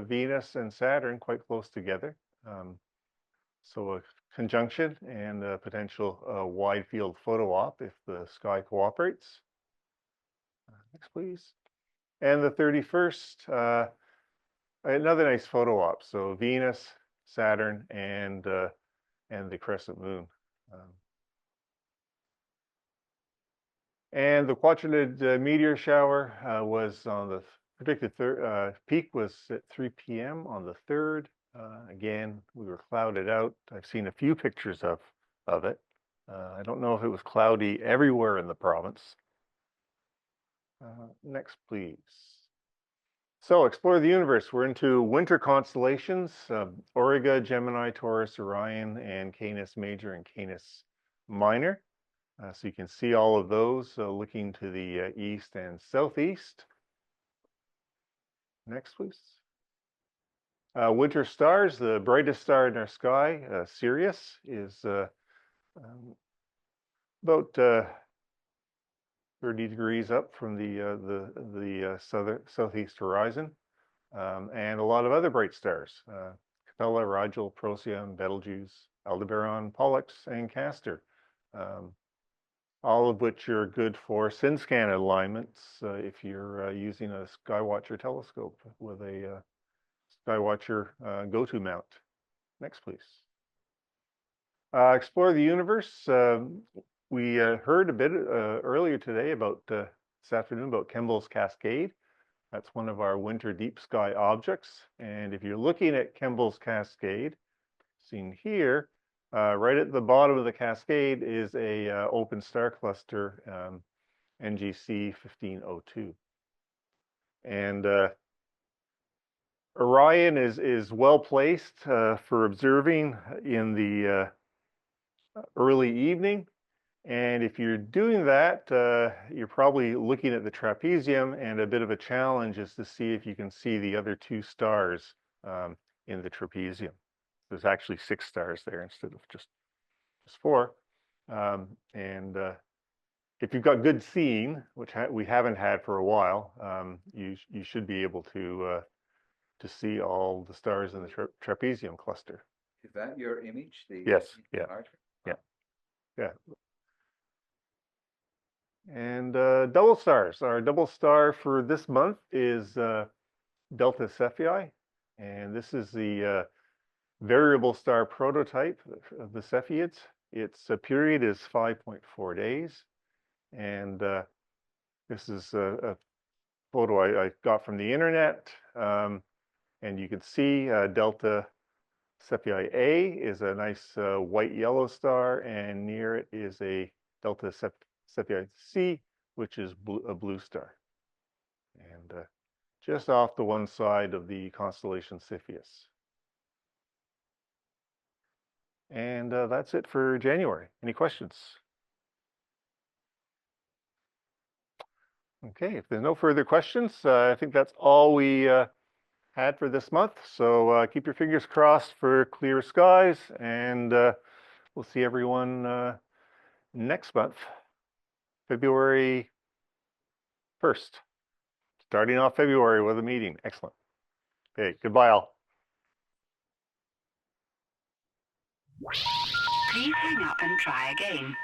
Venus and Saturn quite close together. So a conjunction and a potential wide field photo op if the sky cooperates. Next, please. And the 31st, another nice photo op. So Venus, Saturn, and the crescent moon. And the quadruped meteor shower was on the predicted peak was at 3 p.m. on the 3rd. Again, we were clouded out. I've seen a few pictures of it. I don't know if it was cloudy everywhere in the province. Next, please. So, explore the universe. We're into winter constellations: Auriga, Gemini, Taurus, Orion, and Canis Major and Canis Minor. So you can see all of those looking to the east and southeast. Next, please. Winter stars, the brightest star in our sky, Sirius, is about 30 degrees up from the southeast horizon, and a lot of other bright stars: Capella, Rigel, Procyon, Betelgeuse, Aldebaran, Pollux, and Castor. All of which are good for SynScan alignments if you're using a Skywatcher telescope with a Skywatcher go-to mount. Next, please. Explore the universe. We heard a bit earlier today about this afternoon about Kemble's Cascade. That's one of our winter deep sky objects. And if you're looking at Kemble's Cascade, seen here, right at the bottom of the cascade is a open star cluster, NGC 1502. And Orion is well placed for observing in the early evening. And if you're doing that, you're probably looking at the trapezium, and a bit of a challenge is to see if you can see the other 2 stars in the trapezium. There's actually 6 stars there instead of just 4. And if you've got good seeing, which we haven't had for a while, you should be able to see all the stars in the trapezium cluster. Is that your image? Yes. Yeah. Larger? Yeah. Yeah. And double stars. Our double star for this month is Delta Cephei, and this is the variable star prototype of the Cepheids. Its period is 5.4 days, and this is a photo I got from the internet, and you can see Delta Cephei A is a nice white yellow star, and near it is a Delta Cephei C, which is a blue star, and just off the one side of the constellation Cepheus. And that's it for January. Any questions? Okay, if there's no further questions, I think that's all we had for this month. So keep your fingers crossed for clear skies, and we'll see everyone next month, February 1st. Starting off February with a meeting. Excellent. Okay, goodbye all. Please hang up and try again.